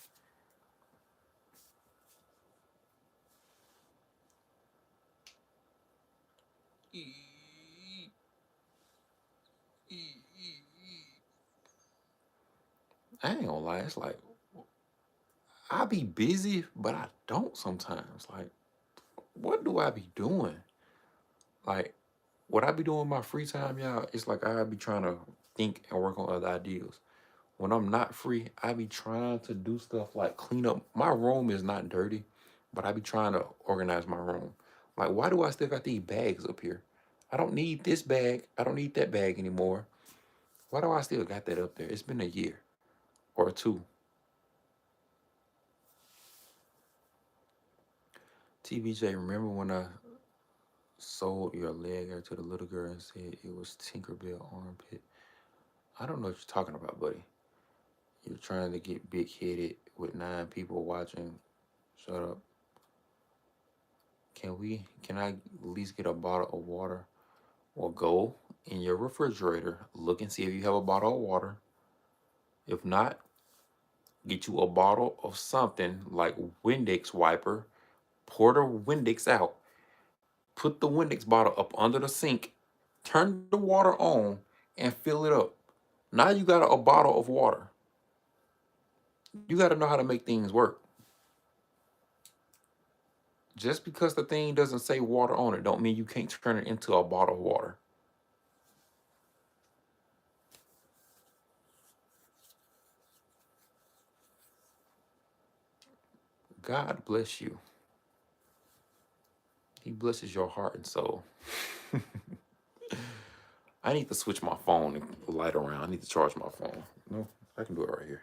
A: I ain't gonna lie, it's like I be busy, but I don't sometimes. Like, what do I be doing? Like, what I be doing in my free time, y'all, it's like I be trying to think and work on other ideas. When I'm not free, I be trying to do stuff like clean up. My room is not dirty, but I be trying to organize my room. Like, why do I still got these bags up here? I don't need this bag. I don't need that bag anymore. Why do I still got that up there? It's been a year or 2. TBJ, remember when sold your leg hair to the little girl and said it was Tinkerbell armpit. I don't know what you're talking about, buddy. You're trying to get big headed with 9 people watching. Shut up. Can I at least get a bottle of water? Or go in your refrigerator, look and see if you have a bottle of water. If not, get you a bottle of something like Windex wiper, pour the Windex out, put the Windex bottle up under the sink, turn the water on, and fill it up. Now you got a bottle of water. You got to know how to make things work. Just because the thing doesn't say water on it, don't mean you can't turn it into a bottle of water. God bless you. He blesses your heart and soul. I need to switch my phone and light around. I need to charge my phone. No, I can do it right here.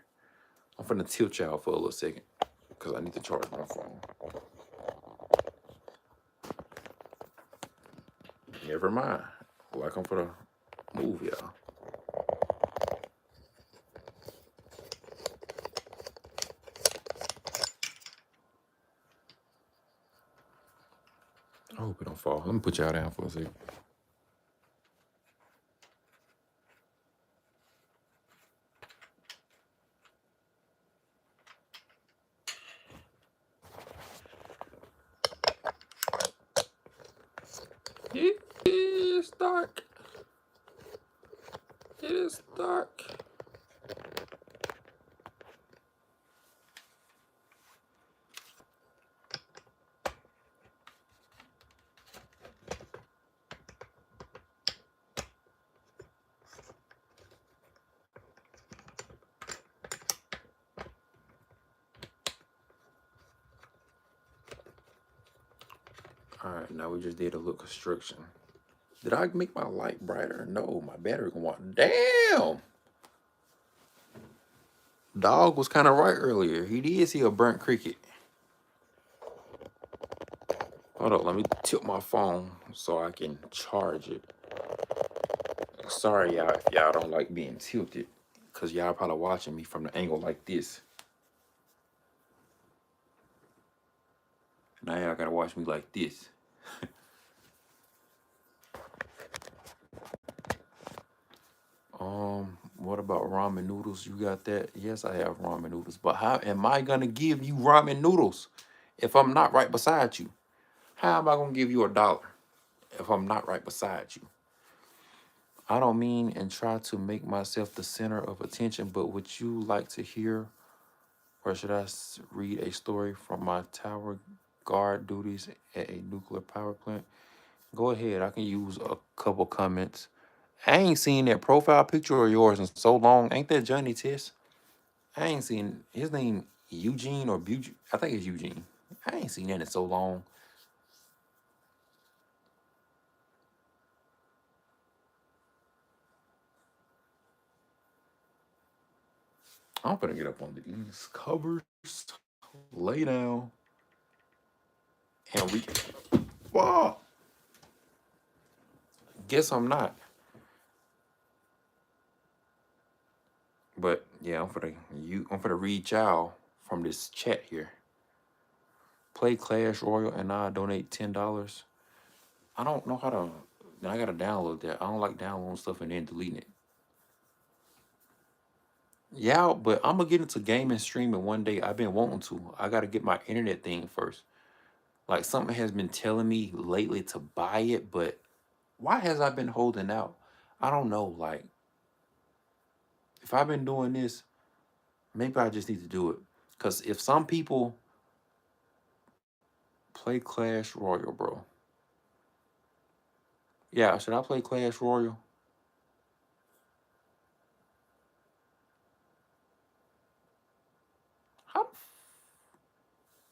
A: I'm finna tilt y'all for a little second because I need to charge my phone. Never mind. Like I'm finna move y'all. I hope it don't fall. Let me put y'all down for a second. It is dark. It is dark. All right, now we just did a little construction. Did I make my light brighter? No, my battery gonna want. Damn! Dog was kind of right earlier. He did see a burnt cricket. Hold up, let me tilt my phone so I can charge it. Sorry, y'all, if y'all don't like being tilted, because y'all probably watching me from the angle like this. Now y'all gotta watch me like this. What about ramen noodles? You got that? Yes, I have ramen noodles. But how am I gonna give you ramen noodles if I'm not right beside you? How am I gonna give you $1 if I'm not right beside you? I don't mean and try to make myself the center of attention, but would you like to hear, or should I read a story from my tower guard duties at a nuclear power plant? Go ahead. I can use a couple comments. I ain't seen that profile picture of yours in so long. Ain't that Johnny Test? I ain't seen his name Eugene or Bugene. I think it's Eugene. I ain't seen that in so long. I'm gonna get up on these covers, lay down, and we. Wow. Guess I'm not. But yeah, I'm gonna read y'all from this chat here. Play Clash Royale and I donate $10. I don't know how to. I gotta download that. I don't like downloading stuff and then deleting it. Yeah, but I'm gonna get into gaming streaming one day. I've been wanting to. I gotta get my internet thing first. Like something has been telling me lately to buy it, but why has I been holding out? I don't know. Like if I've been doing this, maybe I just need to do it. Cause if some people play Clash Royale, bro. Yeah, should I play Clash Royale? How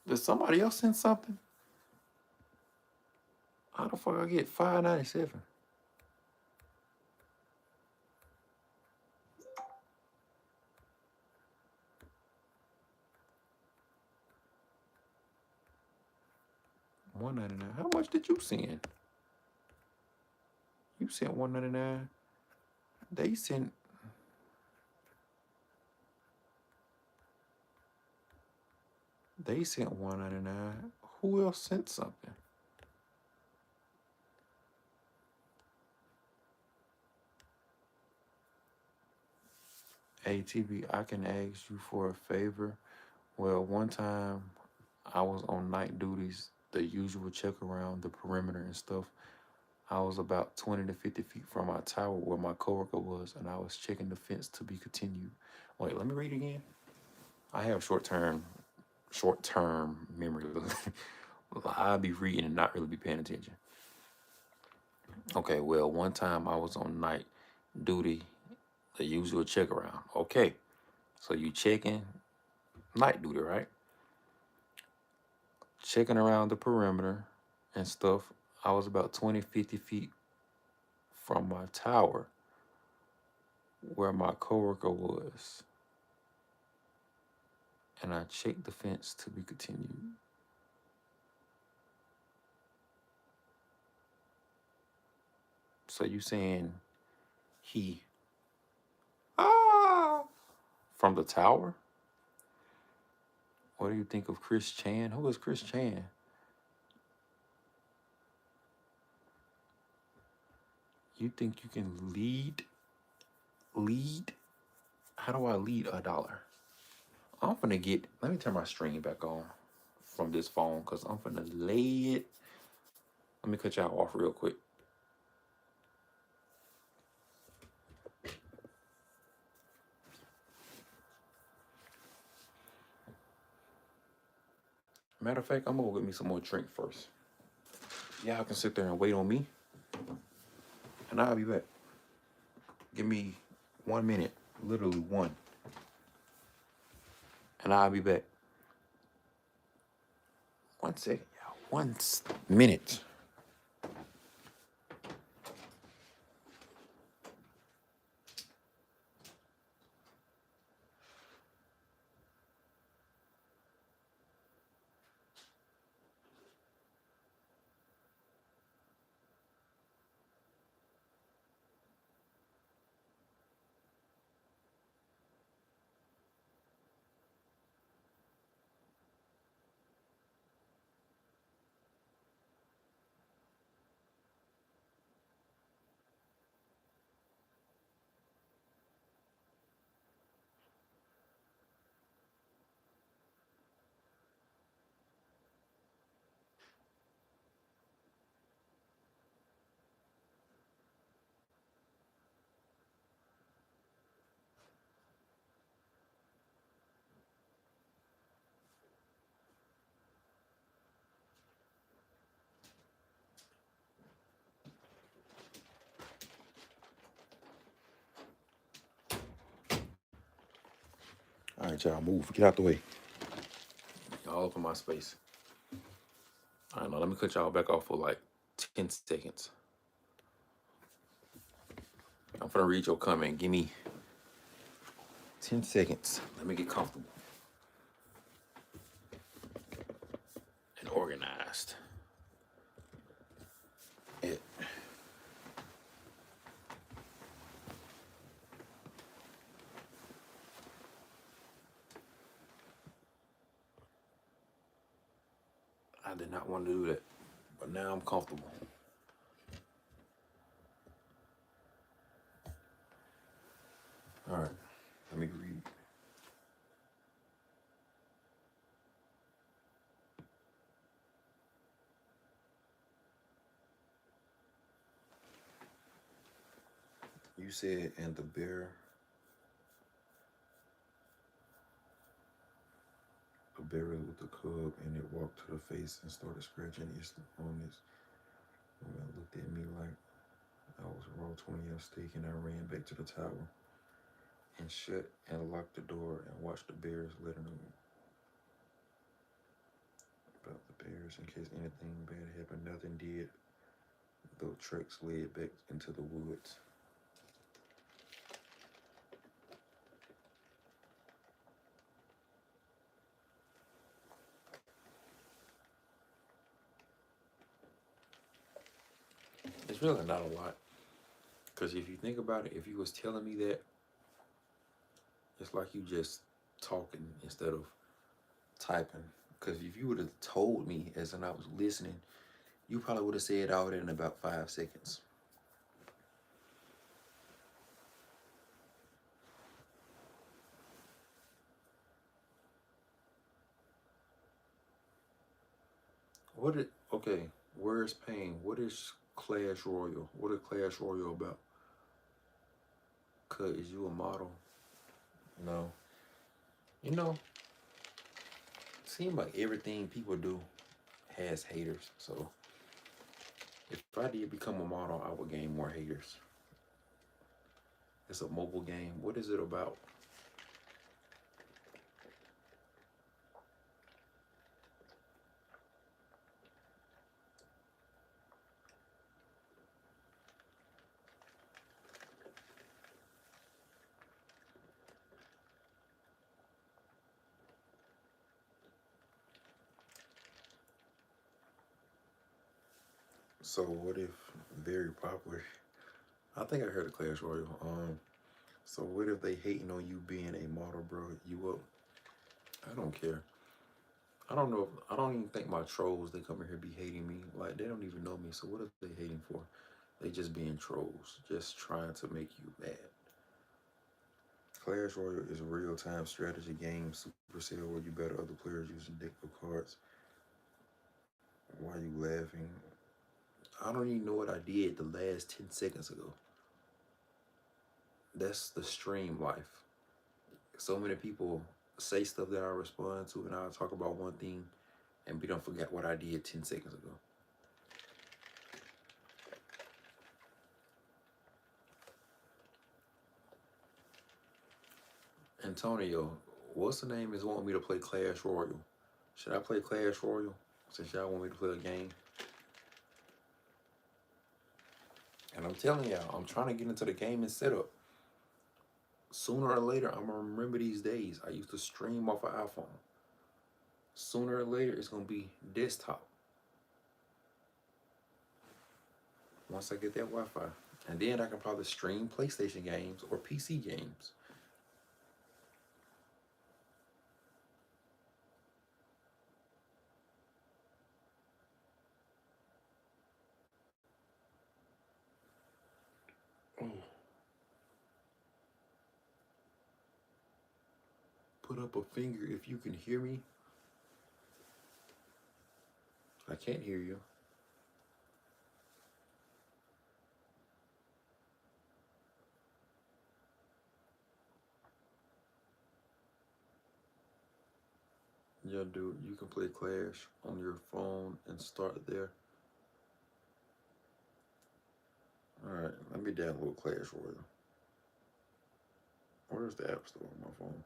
A: did somebody else send something? How the fuck I get 597? $199. How much did you send? You sent 199. They sent. They sent 199. Who else sent something? ATV, I can ask you for a favor. Well, one time I was on night duties, the usual check around the perimeter and stuff. I was about 20 to 50 feet from my tower where my coworker was, and I was checking the fence to be continued. Wait, let me read again. I have short term memory. I'll be reading and not really be paying attention. Okay, well, one time I was on night duty, the usual check around. Okay, so you checking night duty, right? Checking around the perimeter and stuff. I was about 20, 50 feet from my tower where my coworker was, and I checked the fence to be continued. So you saying he ah from the tower? What do you think of Chris Chan? Who is Chris Chan? You think you can lead? How do I lead $1? I'm finna get. Let me turn my stream back on from this phone because I'm finna lay it. Let me cut y'all off real quick. Matter of fact, I'm gonna go get me some more drink first. Y'all can sit there and wait on me, and I'll be back. Give me 1 minute, literally one, and I'll be back. 1 second, y'all. 1 minute. All right, y'all, move. Get out the way. Y'all up in my space. All right, now let me cut y'all back off for like 10 seconds. I'm gonna read your comment. Give me 10 seconds. Let me get comfortable and organized. It. I did not want to do that, but now I'm comfortable. All right, let me read. You said, and the bear with the cub, and it walked to the face and started scratching its on its. And it looked at me like I was raw 20 ounce steak, and I ran back to the tower and shut and locked the door and watched the bears letting them about the bears in case anything bad happened. Nothing did. The tracks led back into the woods. It's really not a lot. Because if you think about it, if you was telling me that, it's like you just talking instead of typing. Because if you would have told me as and I was listening, you probably would have said all that in about 5 seconds. What it? Okay, where's pain? What is Clash Royale? What is Clash Royale about? Cut, is you a model? No. You know, seems like everything people do has haters. So if I did become a model, I would gain more haters. It's a mobile game. What is it about? So what if very popular? I think I heard of Clash Royale. So what if they hating on you being a model, bro? You up? I don't care. I don't know. I don't even think my trolls they come in here be hating me. Like they don't even know me. So what are they hating for? They just being trolls, just trying to make you mad. Clash Royale is a real-time strategy game, Supercell, where you battle other players using deck of cards. Why are you laughing? I don't even know what I did the last 10 seconds ago. That's the stream life. So many people say stuff that I respond to, and I'll talk about one thing, and we don't forget what I did 10 seconds ago. Antonio, what's the name is wanting me to play Clash Royale? Should I play Clash Royale since y'all want me to play a game? And I'm telling y'all, I'm trying to get into the gaming setup. Sooner or later, I'm gonna remember these days. I used to stream off an iPhone. Sooner or later, it's gonna be desktop. Once I get that Wi-Fi, and then I can probably stream PlayStation games or PC games. Oh, put up a finger if you can hear me. I can't hear you. Yeah, dude, you can play Clash on your phone and start there. Alright, let me download Clash Royale. Where's the App Store on my phone?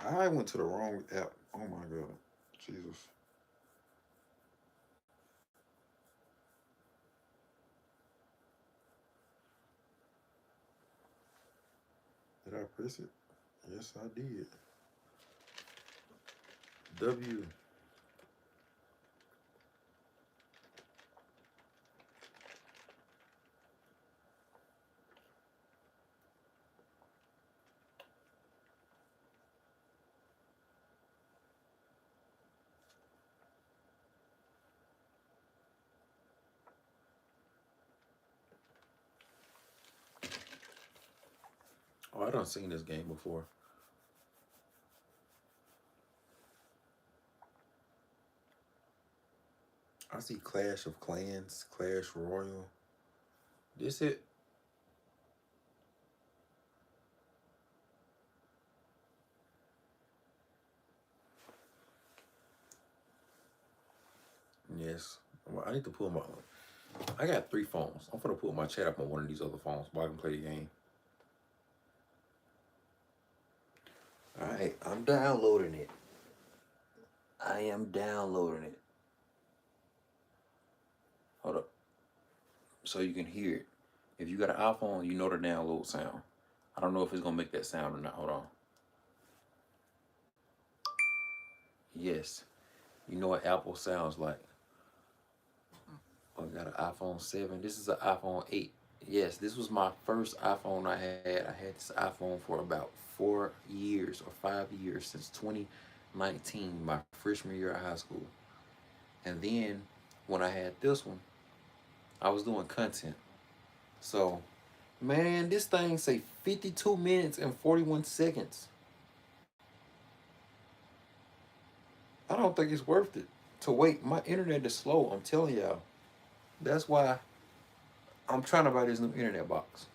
A: I went to the wrong app. Oh my god. Jesus. Did I press it? Yes, I did. W. Oh, I done seen this game before. I see Clash of Clans, Clash Royale. This it? Yes. Well, I need to pull my. I got 3 phones. I'm gonna put my chat up on one of these other phones so I can play the game. All right, I'm downloading it. I am downloading it. Hold up, so you can hear it. If you got an iPhone, you know the download sound. I don't know if it's gonna make that sound or not. Hold on. Yes, you know what Apple sounds like. I got an iPhone 7. This is an iPhone 8. Yes, this was my first iPhone I had. I had this iPhone for about 4 years or 5 years since 2019, my freshman year of high school. And then when I had this one, I was doing content. So, man, this thing say 52 minutes and 41 seconds. I don't think it's worth it to wait. My internet is slow, I'm telling y'all. That's why I'm trying to buy this new internet box.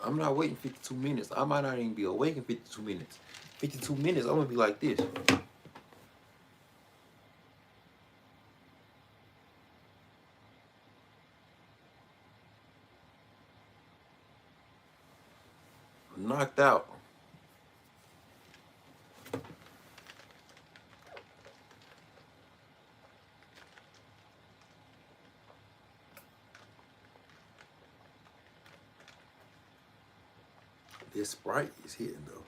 A: I'm not waiting 52 minutes. I might not even be awake in 52 minutes. 52 minutes, I'm gonna be like this. Knocked out. This Sprite is hitting though.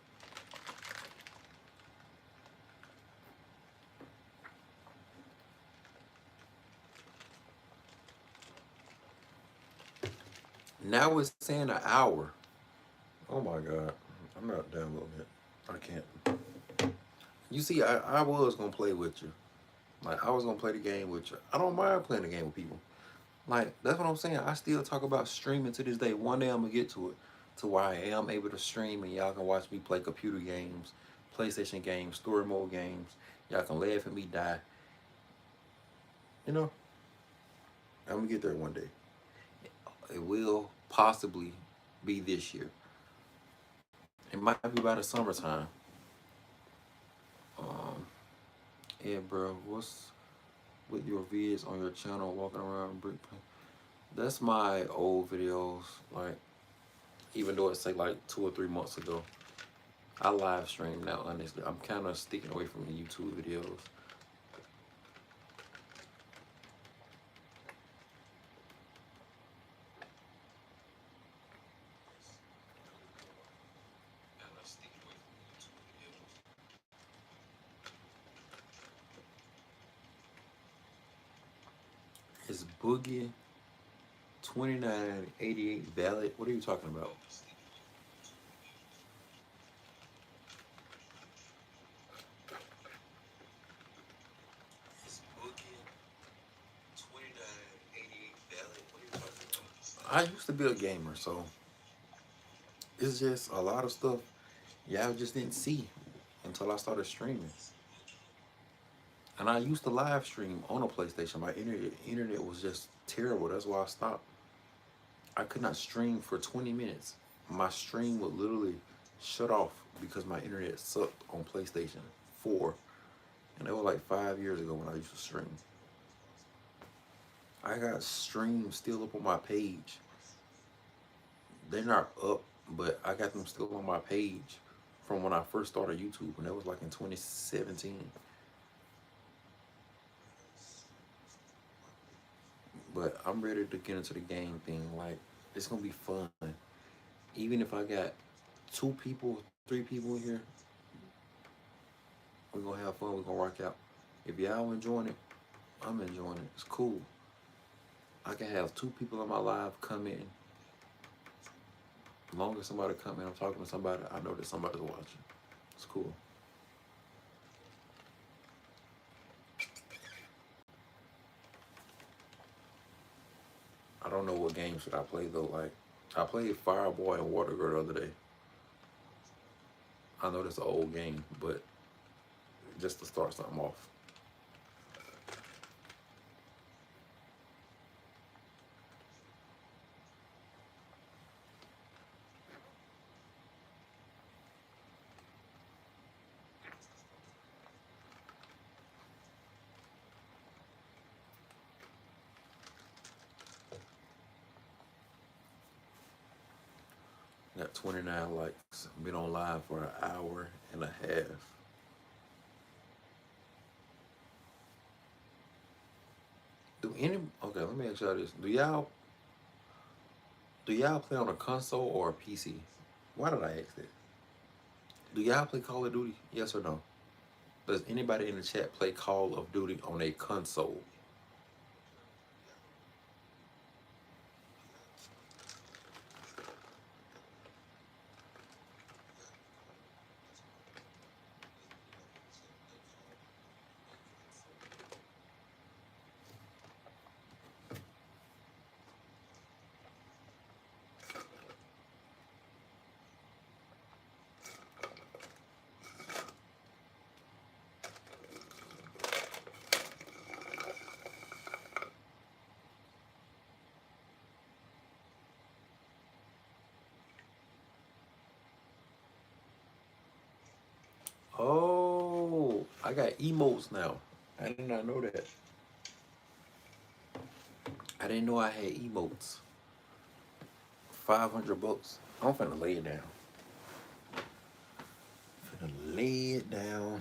A: Now it's saying an hour. Oh my God. I'm not downloading it. I can't. You see, I was gonna play with you. Like I was gonna play the game with you. I don't mind playing the game with people. Like that's what I'm saying. I still talk about streaming to this day. One day I'm gonna get to where I am able to stream and y'all can watch me play computer games, PlayStation games, story mode games. Y'all can laugh at me die. You know, I'm gonna get there one day. It will possibly be this year. It might be by the summertime. Um, yeah, bro. What's with your vids on your channel walking around brick? That's my old videos. Like, even though it's like 2 or 3 months ago, I live stream now. Honestly, I'm kind of sticking away from the YouTube videos. Is Boogie 2988 valid? What are you talking about? Is Boogie 2988 valid? What are you talking about? I used to be a gamer, so it's just a lot of stuff y'all just didn't see until I started streaming. And I used to live stream on a PlayStation. My internet was just terrible. That's why I stopped. I could not stream for 20 minutes. My stream would literally shut off because my internet sucked on PlayStation 4. And that was like 5 years ago when I used to stream. I got streams still up on my page. They're not up, but I got them still on my page from when I first started YouTube, and that was like in 2017. But I'm ready to get into the game thing. Like, it's gonna be fun. Even if I got 2 people, 3 people here, we're gonna have fun. We're gonna rock out. If y'all enjoying it, I'm enjoying it. It's cool. I can have 2 people on my live come in. As long as somebody come in, I'm talking to somebody, I know that somebody's watching. It's cool. I don't know what game should I play though. Like, I played Fireboy and Water Girl the other day. I know that's an old game, but just to start something off. Got 29 likes. Been on live for an hour and a half. Do any Okay, let me ask y'all this. Do y'all play on a console or a PC? Why did I ask that? Do y'all play Call of Duty? Yes or no? Does anybody in the chat play Call of Duty on a console? Oh, I got emotes now. I did not know that. I didn't know I had emotes. $500. I'm finna lay it down. Finna lay it down.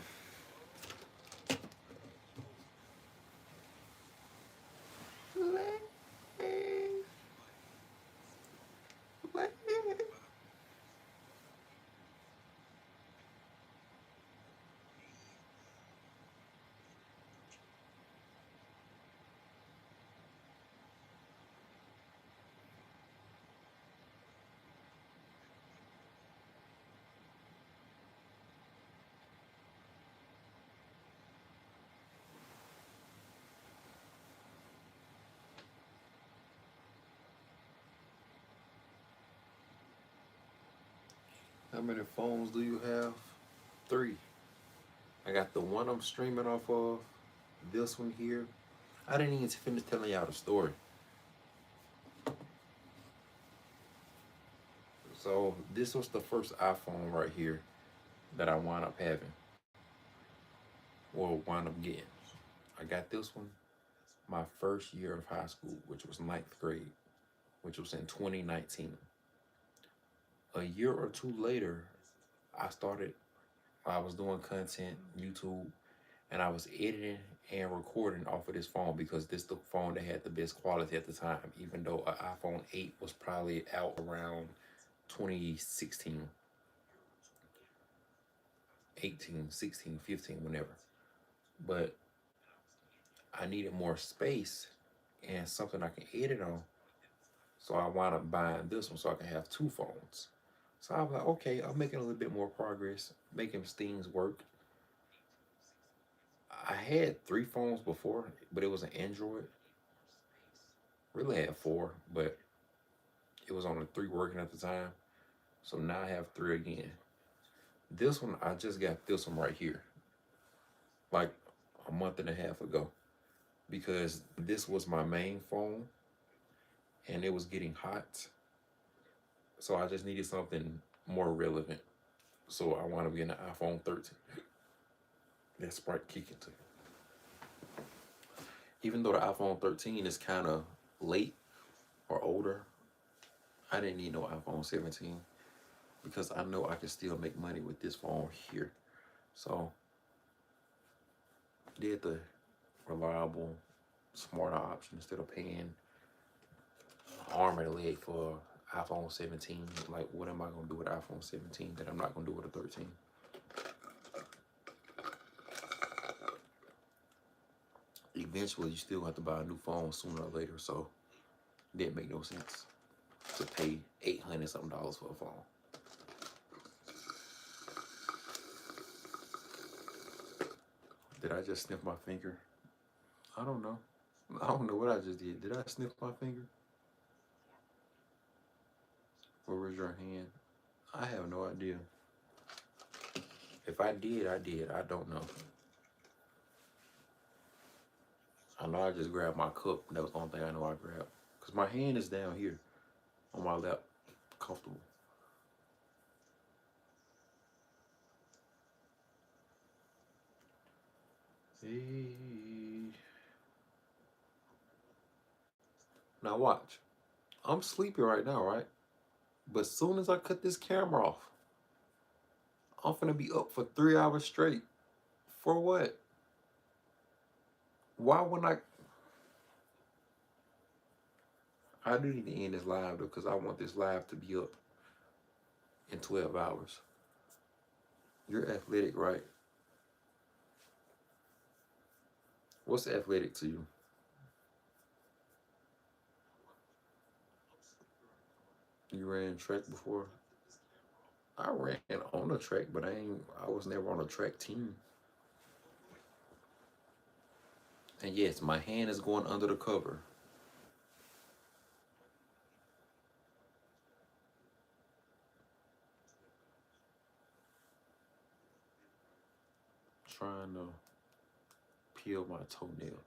A: How many phones do you have? 3. I got the one I'm streaming off of, this one here. I didn't even finish telling y'all the story. So this was the first iPhone right here that I wound up having, or wound up getting. I got this one my first year of high school, which was 9th grade, which was in 2019. A year or two later, I was doing content, YouTube, and I was editing and recording off of this phone because this the phone that had the best quality at the time, even though an iPhone 8 was probably out around 2016, 18, 16, 15, whenever. But I needed more space and something I can edit on. So I wound up buying this one so I can have 2 phones. So I was like, okay, I'm making a little bit more progress, making things work. I had 3 phones before, but it was an Android. Really had 4, but it was on the 3 working at the time. So now I have 3 again. This one, I just got this one right here, like a month and a half ago, because this was my main phone and it was getting hot. So I just needed something more relevant. So I want to be in the iPhone 13. That Sprite kicking to. Even though the iPhone 13 is kind of late or older, I didn't need no iPhone 17 because I know I can still make money with this phone here. So did the reliable, smarter option instead of paying arm and a leg for iPhone 17. Like, what am I gonna do with iPhone 17 that I'm not gonna do with a 13? Eventually, you still have to buy a new phone sooner or later, so it didn't make no sense to pay $800 something for a phone. Did I just sniff my finger? I don't know. I don't know what I just did. Did I sniff my finger? Or was your hand? I have no idea. If I did, I did. I don't know. I know I just grabbed my cup. That was the only thing I know I grabbed. Because my hand is down here on my lap. Comfortable. Hey. Now watch. I'm sleepy right now, right? But as soon as I cut this camera off, I'm gonna be up for 3 hours straight. For what? Why wouldn't I do need to end this live though, because I want this live to be up in 12 hours. You're athletic, right? What's athletic to you? You ran track before? I ran on the track, but I was never on a track team. And yes, my hand is going under the cover. Trying to peel my toenail.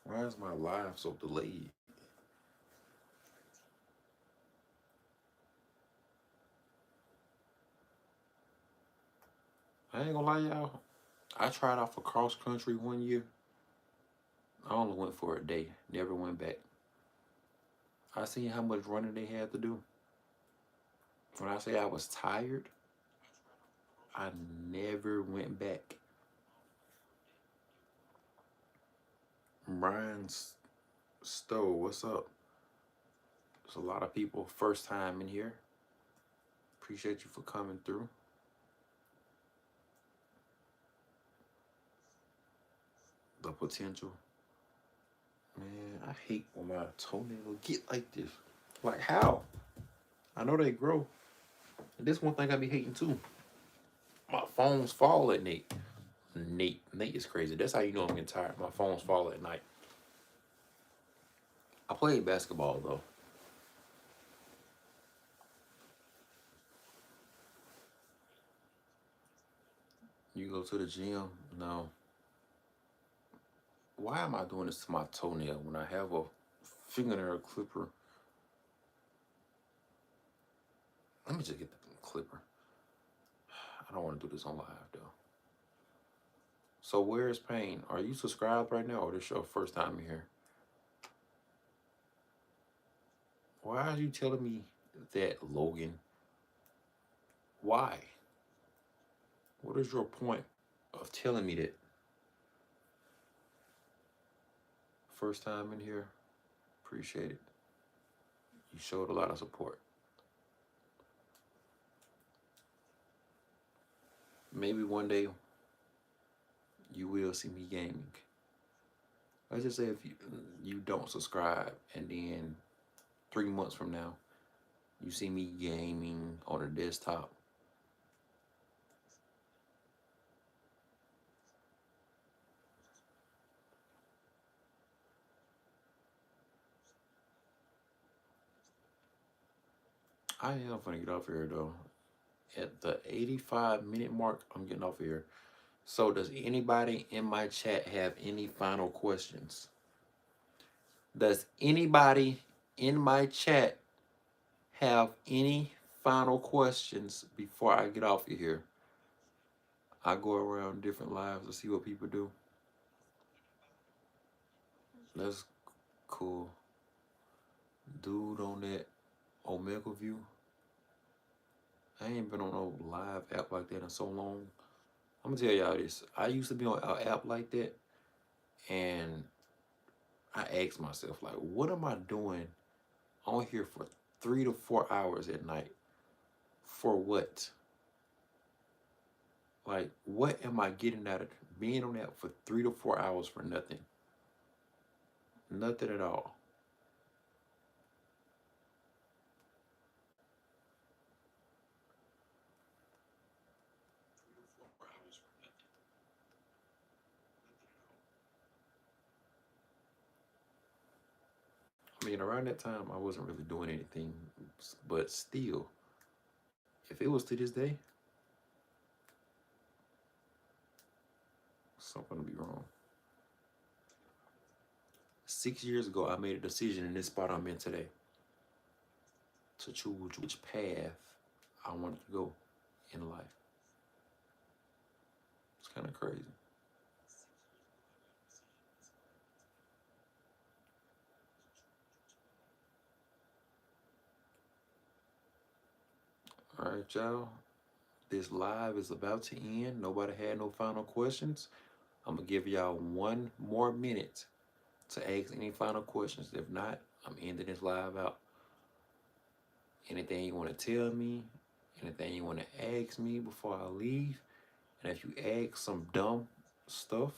A: Why is my live so delayed? I ain't gonna lie, y'all. I tried out for cross country one year. I only went for a day, never went back. I seen how much running they had to do. When I say I was tired, I never went back. Brian Stowe, what's up? There's a lot of people first time in here. Appreciate you for coming through. The potential. Man, I hate when my toenail get like this. Like how? I know they grow. And this one thing I be hating too. My phones fall at night. Nate is crazy. That's how you know I'm getting tired. My phones fall at night. I played basketball though. You go to the gym? No. Why am I doing this to my toenail when I have a fingernail clipper? Let me just get the clipper. I don't want to do this on live though. So where's Pain? Are you subscribed right now or this your first time here? Why are you telling me that, Logan? Why? What is your point of telling me that? First time in here? Appreciate it. You showed a lot of support. Maybe one day you will see me gaming. Let's just say if you don't subscribe and then 3 months from now you see me gaming on a desktop. I am gonna get off here though. At the 85-minute mark, I'm getting off here. So does anybody in my chat have any final questions? Does anybody in my chat have any final questions before I get off of here? I go around different lives to see what people do. That's cool. Dude on that Omega View. I ain't been on no live app like that in so long. I'm gonna tell y'all this. I used to be on an app like that, and I asked myself, like, what am I doing on here for 3 to 4 hours at night? For what? Like, what am I getting out of being on that for 3 to 4 hours for nothing? Nothing at all. I mean, around that time, I wasn't really doing anything, but still, if it was to this day, something would be wrong. 6 years ago, I made a decision in this spot I'm in today to choose which path I wanted to go in life. It's kind of crazy. All right, y'all. This live is about to end. Nobody had no final questions. I'm gonna give y'all 1 more minute to ask any final questions. If not, I'm ending this live out. Anything you want to tell me? Anything you want to ask me before I leave? And if you ask some dumb stuff,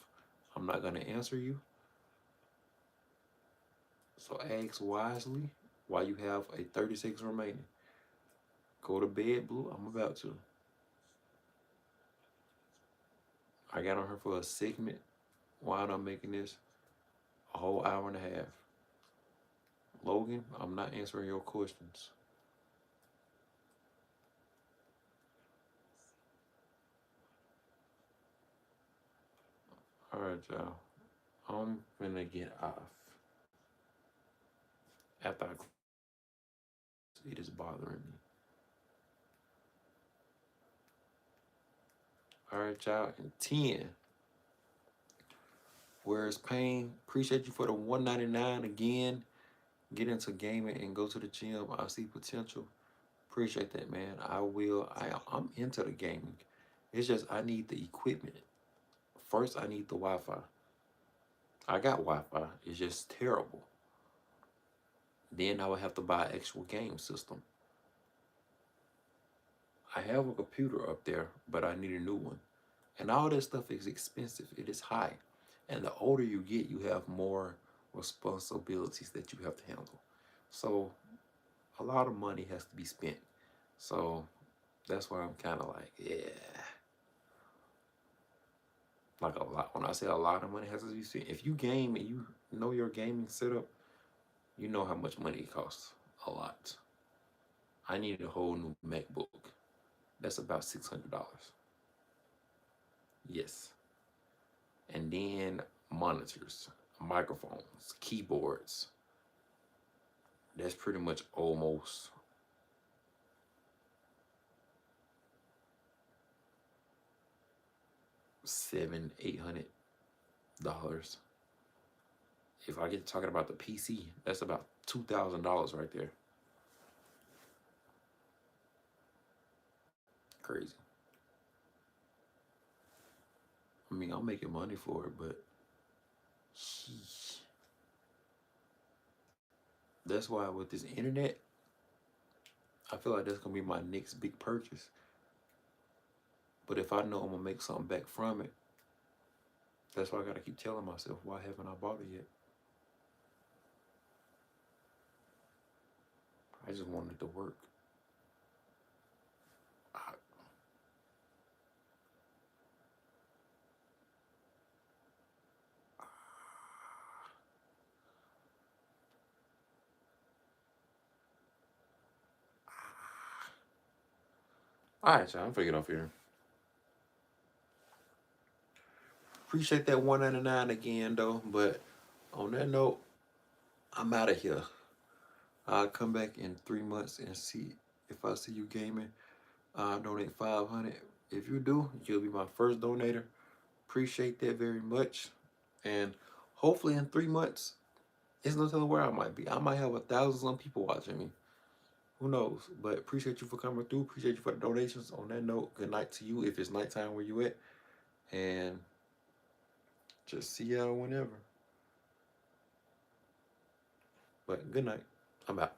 A: I'm not gonna answer you. So ask wisely while you have a 36 remaining. Go to bed, Blue. I'm about to. I got on her for a segment. Why I'm making this a whole hour and a half. Logan, I'm not answering your questions. All right, y'all. I'm gonna get off after it is bothering me. All right, y'all. And 10. Where's Pain? Appreciate you for the 199 again. Get into gaming and go to the gym. I see potential. Appreciate that, man. I will. I'm into the gaming. It's just I need the equipment. First, I need the Wi-Fi. I got Wi-Fi. It's just terrible. Then I would have to buy an actual game system. I have a computer up there, but I need a new one. And all that stuff is expensive. It is high. And the older you get, you have more responsibilities that you have to handle. So a lot of money has to be spent. So that's why I'm kind of like, yeah. Like a lot. When I say a lot of money has to be spent, if you game and you know your gaming setup, you know how much money it costs. A lot. I need a whole new MacBook. That's about $600. Yes. And then monitors, microphones, keyboards. That's pretty much almost $700-800. If I get talking about the PC, that's about $2,000 right there. Crazy. I mean, I'm making money for it, but sheesh. That's why with this internet, I feel like that's gonna be my next big purchase. But if I know I'm gonna make something back from it, that's why I gotta keep telling myself, why haven't I bought it yet? I just wanted it to work. I, all right, y'all. I'm finna get off here. Appreciate that 199 again, though. But on that note, I'm out of here. I'll come back in 3 months and see if I see you gaming. I'll donate 500. If you do, you'll be my first donator. Appreciate that very much. And hopefully in 3 months, it's no telling where I might be. I might have 1,000 people watching me. Who knows? But appreciate you for coming through. Appreciate you for the donations. On that note, good night to you if it's nighttime where you at. And just see y'all whenever. But good night. I'm out.